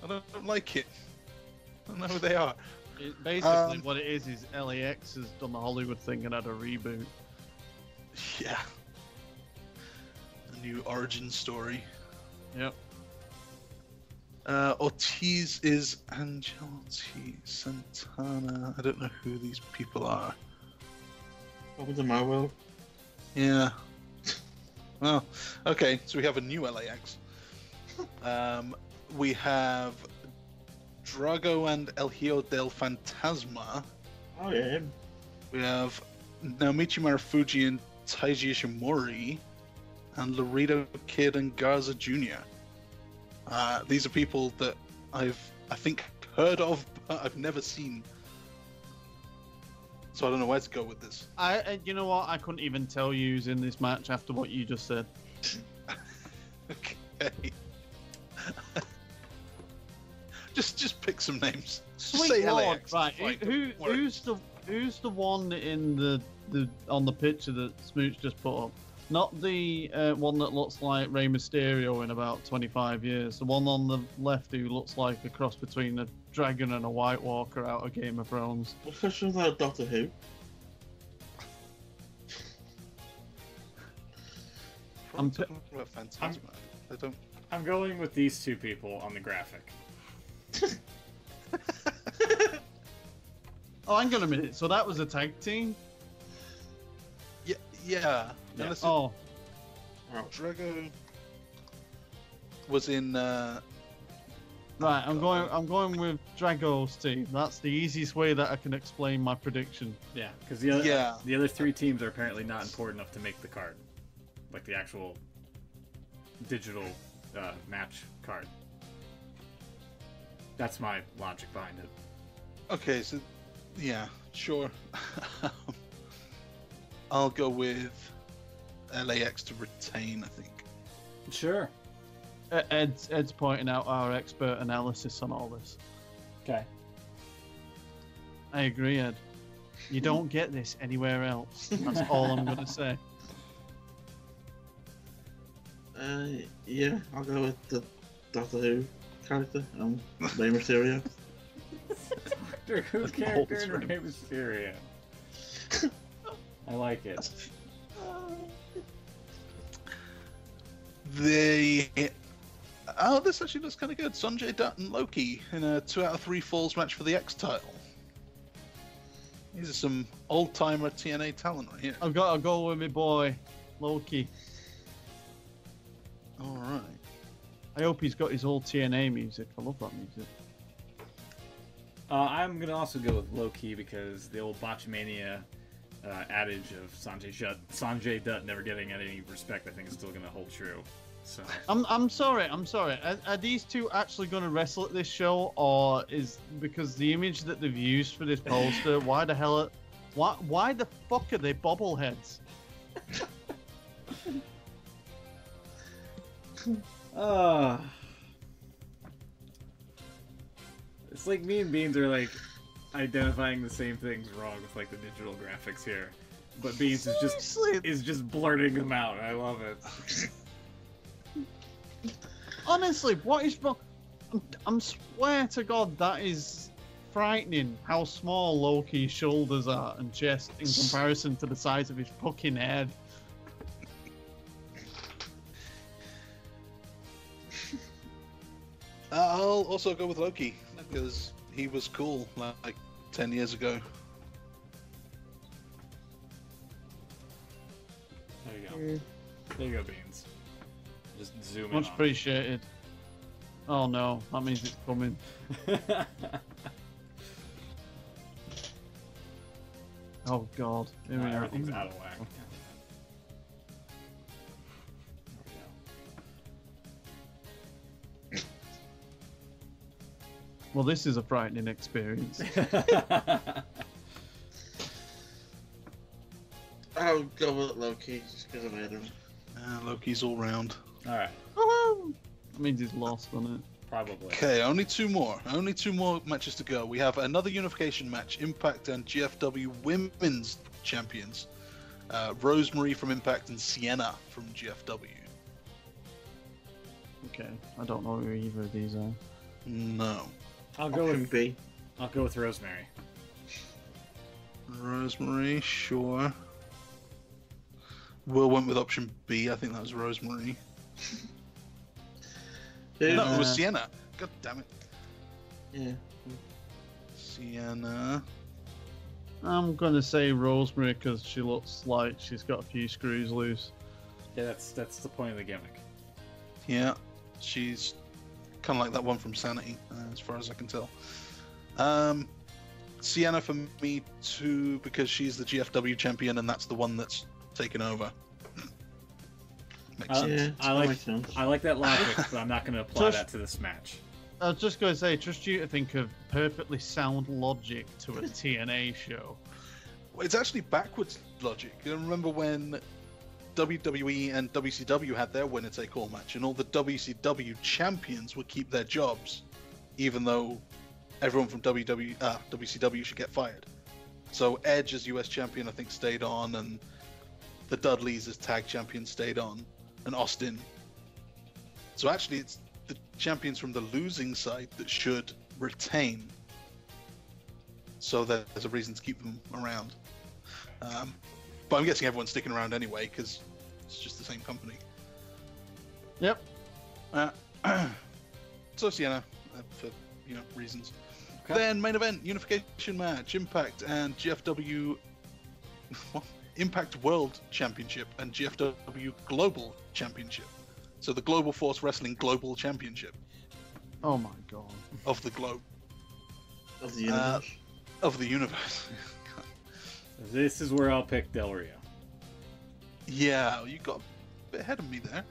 I don't like it. I don't know who they are. Basically, what it is LAX has done the Hollywood thing and had a reboot. Yeah. A new origin story. Yep. Ortiz is Angel Ortiz. Santana. I don't know who these people are. What was the Marvel? Yeah. Well, okay, so we have a new LAX. We have Drago and El Hijo del Fantasma. Oh, yeah. We have Naomichi Marufuji and Taiji Ishimori. And Laredo Kid and Garza Jr. These are people that I think, heard of, but I've never seen. So I don't know where to go with this. You know what? I couldn't even tell you who's in this match after what you just said. Okay. just pick some names. Sweet say Lord, LAX. right? Who's the one in the on the picture that Smooch just put up? Not the one that looks like Rey Mysterio in about 25 years. The one on the left who looks like a cross between a dragon and a White Walker out of Game of Thrones. What's special about Doctor Who? I'm talking about Phantasma. I'm going with these two people on the graphic. Oh, hang on a minute. So that was a tag team? Yeah. Yeah. Oh. Drago was in. Right, I'm going with Drago's team. That's the easiest way that I can explain my prediction. Yeah, because the other 3 teams are apparently not important enough to make the card, like the actual digital match card. That's my logic behind it. Okay, so yeah, sure. I'll go with LAX to retain, I think. Sure. Ed's pointing out our expert analysis on all this. Okay. I agree, Ed. You don't get this anywhere else. That's all I'm going to say. Yeah, I'll go with the Doctor Who character, Rey Mysterio. Doctor Who character and Rey Mysterio. I like it. This actually looks kind of good. Sanjay Dutt and Loki in a 2 out of 3 falls match for the X title. These are some old-timer TNA talent right here. I've got to go with my boy, Loki. All right. I hope he's got his old TNA music. I love that music. I'm going to also go with Loki because the old Botchamania adage of Sanjay Dutt never getting any respect, I think, is still going to hold true. So I'm sorry. Are these two actually going to wrestle at this show, or is because the image that they've used for this poster? Why the fuck are they bobbleheads? It's like me and Beans are like identifying the same things wrong with like the digital graphics here, but Beans is just blurting them out. I love it. Honestly, what is wrong? I'm swear to God, that is frightening. How small Loki's shoulders are and chest in comparison to the size of his fucking head. I'll also go with Loki because he was cool like 10 years ago. There you go. There you go, Beans. Just zoom in. Much appreciated. Oh no, that means it's coming. Oh God. Here we are. Everything's out of whack. Well, this is a frightening experience. I'll go with Loki just because I made him. Loki's all round. Alright. That means he's lost, doesn't it? Probably. Okay, only two more. Only two more matches to go. We have another unification match. Impact and GFW Women's Champions. Rosemary from Impact and Sienna from GFW. Okay, I don't know who either of these are. No. I'll go with B. I'll go with Rosemary. Rosemary, sure. Will went with option B. I think that was Rosemary. No, it was Sienna. God damn it. Yeah. Sienna. I'm gonna say Rosemary because she looks like she's got a few screws loose. Yeah, that's the point of the gimmick. Yeah, she's kind of like that one from Sanity, as far as I can tell. Sienna for me too, because she's the GFW champion and that's the one that's taken over. Makes sense. Yeah, I like that logic, but I'm not going to apply that to this match. I was just going to say, trust you to think of perfectly sound logic to a TNA show. Well, it's actually backwards logic. You remember when WWE and WCW had their winner-take-all match, and all the WCW champions would keep their jobs, even though everyone from WCW should get fired. So Edge as US champion, I think, stayed on, and the Dudleys as tag champions stayed on, and Austin. So actually, it's the champions from the losing side that should retain, so that there's a reason to keep them around. But I'm guessing everyone's sticking around anyway because it's just the same company. Yep. So Sienna, for reasons. Okay. Then main event unification match: Impact and GFW. Impact World Championship and GFW Global Championship. So the Global Force Wrestling Global Championship. Oh my God. Of the globe. Of the universe. Of the universe. This is where I'll pick Del Rio. Yeah, you got a bit ahead of me there.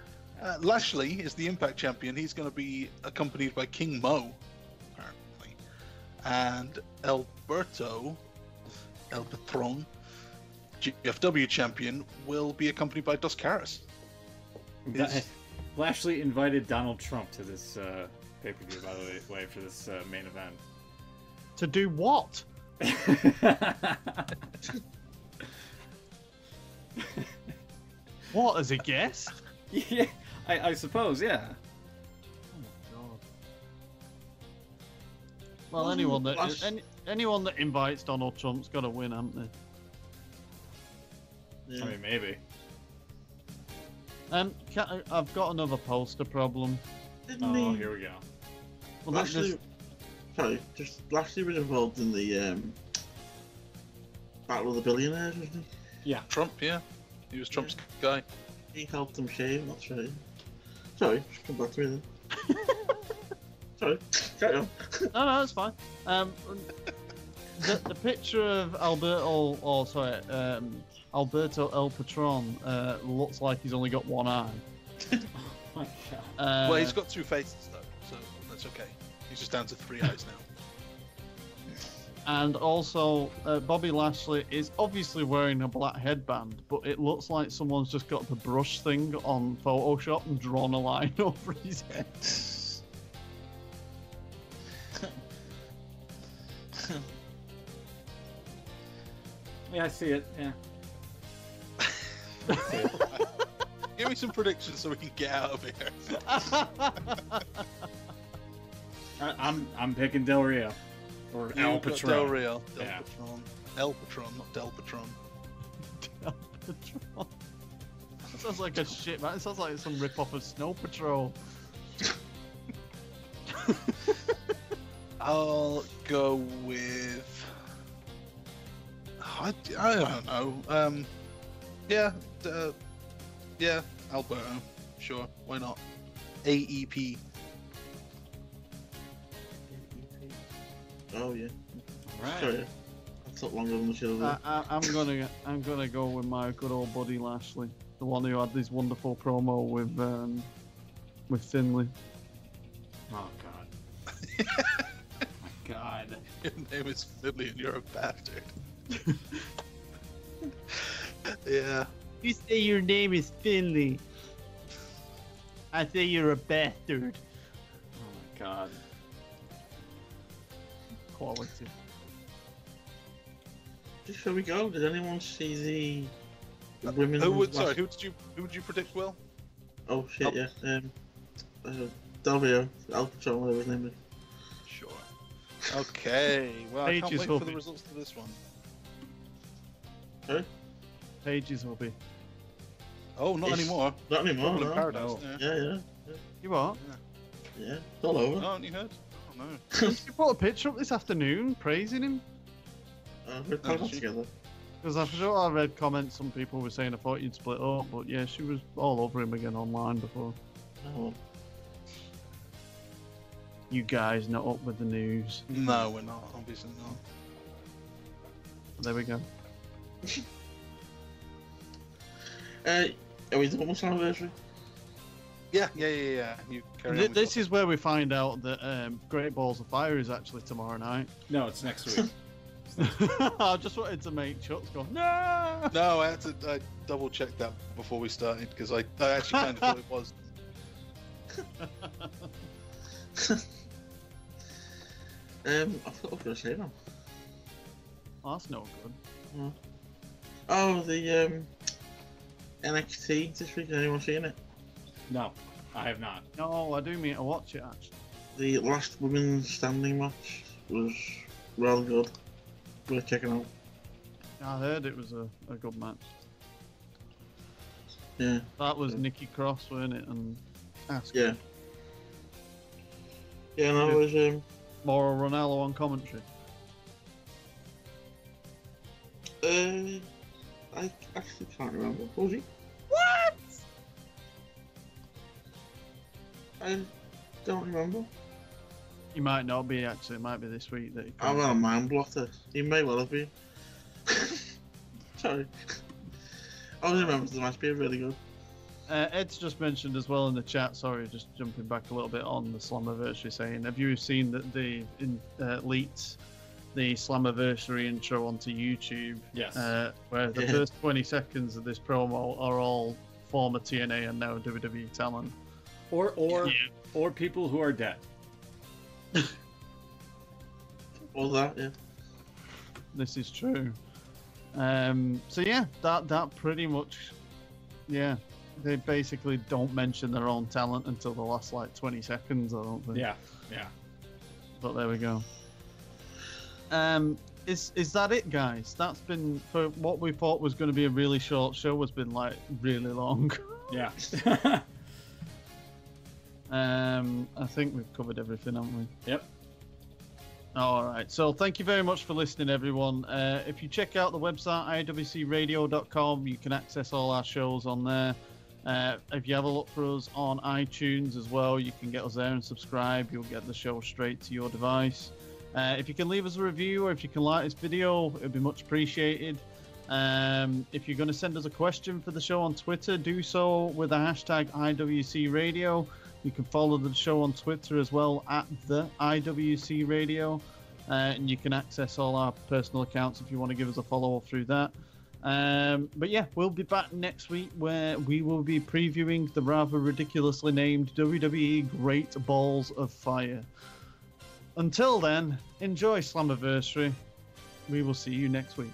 Lashley is the Impact Champion. He's going to be accompanied by King Mo, apparently. And Alberto, El Patron, GFW Champion, will be accompanied by Dos Caras. Lashley invited Donald Trump to this pay-per-view, by the way, for this main event. To do what? What, as a guest? Yeah, I suppose, yeah. Oh my God. Well, anyone that invites Donald Trump's got to win, haven't they? Yeah. I mean, maybe. I've got another poster problem. Here we go. Well, Lashley was involved in the Battle of the Billionaires, wasn't he? Yeah. Trump, yeah. He was Trump's guy. He helped him shave, that's right. Sorry, come back to me then. Sorry, carry on. No, it's fine. The picture of Alberto El Patron looks like he's only got one eye. Oh my God. Well, he's got two faces though, so that's okay. He's just down to 3 eyes And also, Bobby Lashley is obviously wearing a black headband, but it looks like someone's just got the brush thing on Photoshop and drawn a line over his head. Yeah, I see it. Yeah. Give me some predictions so we can get out of here. I'm picking Del Rio or El Patron. Del Rio, Patron, El Patron, not Del Patron. Del Patron. That sounds like a shit, man. It sounds like some rip-off of Snow Patrol. I'll go with. I don't know. Yeah, Alberto. Sure, why not? AEP. Oh yeah. Right. Sorry, I took longer than the show. I'm gonna go with my good old buddy Lashley, the one who had this wonderful promo with Finlay. Oh God. My God. Your name is Finlay and you're a bastard. Yeah. You say your name is Finlay. I say you're a bastard. Oh my God. Quality. Before we go, did anyone see the women's? Who would you predict, Will? Oh shit, yeah. Del Rio, Al Patron, whatever his name is. Sure. Okay. Well, I can't wait for the results of this one. Sorry? Pages will be. Oh, not anymore. Not anymore. No. Paradise. No. Yeah. You what? Yeah, it's all over. Oh, you heard? Oh no. You put a picture up this afternoon praising him. We're put together. Because I'm sure I read comments. Some people were saying I thought you'd split up, but yeah, she was all over him again online before. Oh. You guys not up with the news? No, we're not. Obviously not. There we go. Are we doing Wrestling Slammiversary? Yeah. You carry on. This is where we find out that Great Balls of Fire is actually tomorrow night. No, it's next week. I just wanted to make Chuck's go, no! No, I double checked that before we started because I actually kind of thought it was. I forgot what I was going to say now. Oh, that's no good. Yeah. Oh, the NXT this week. Has anyone seen it? No, I have not. No, I do mean to watch it actually. The last women's standing match was rather good. Worth checking out. I heard it was a good match. Yeah. That was Nikki Cross, wasn't it? And Asuka. Yeah. Yeah, and that was Mauro Ranallo on commentary. I actually can't remember. Was he? What? I don't remember. He might not be actually. It might be this week that he. I'm on a mind blocker. He may well have been. Sorry. I always remember the match being really good. Ed's just mentioned as well in the chat, sorry, just jumping back a little bit on the Slammiversary, saying, have you seen that they leaked the Slammiversary intro onto YouTube? Yes. Where the first 20 seconds of this promo are all former TNA and now WWE talent. Or people who are dead. All that, yeah. This is true. So yeah, that pretty much, yeah. They basically don't mention their own talent until the last like 20 seconds, I don't think. Yeah. But there we go. Is that it, guys? That's been, for what we thought was going to be a really short show, has been like really long. Yeah. I think we've covered everything, haven't we? Yep. All right. So thank you very much for listening, everyone. If you check out the website, IWCradio.com, you can access all our shows on there. If you have a look for us on iTunes as well, you can get us there and subscribe. You'll get the show straight to your device. If you can leave us a review or if you can like this video, it would be much appreciated. If you're going to send us a question for the show on Twitter, do so with the hashtag IWC Radio. You can follow the show on Twitter as well at the IWC Radio. and you can access all our personal accounts if you want to give us a follow through that. But yeah, we'll be back next week where we will be previewing the rather ridiculously named WWE Great Balls of Fire. Until then, enjoy Slammiversary. We will see you next week.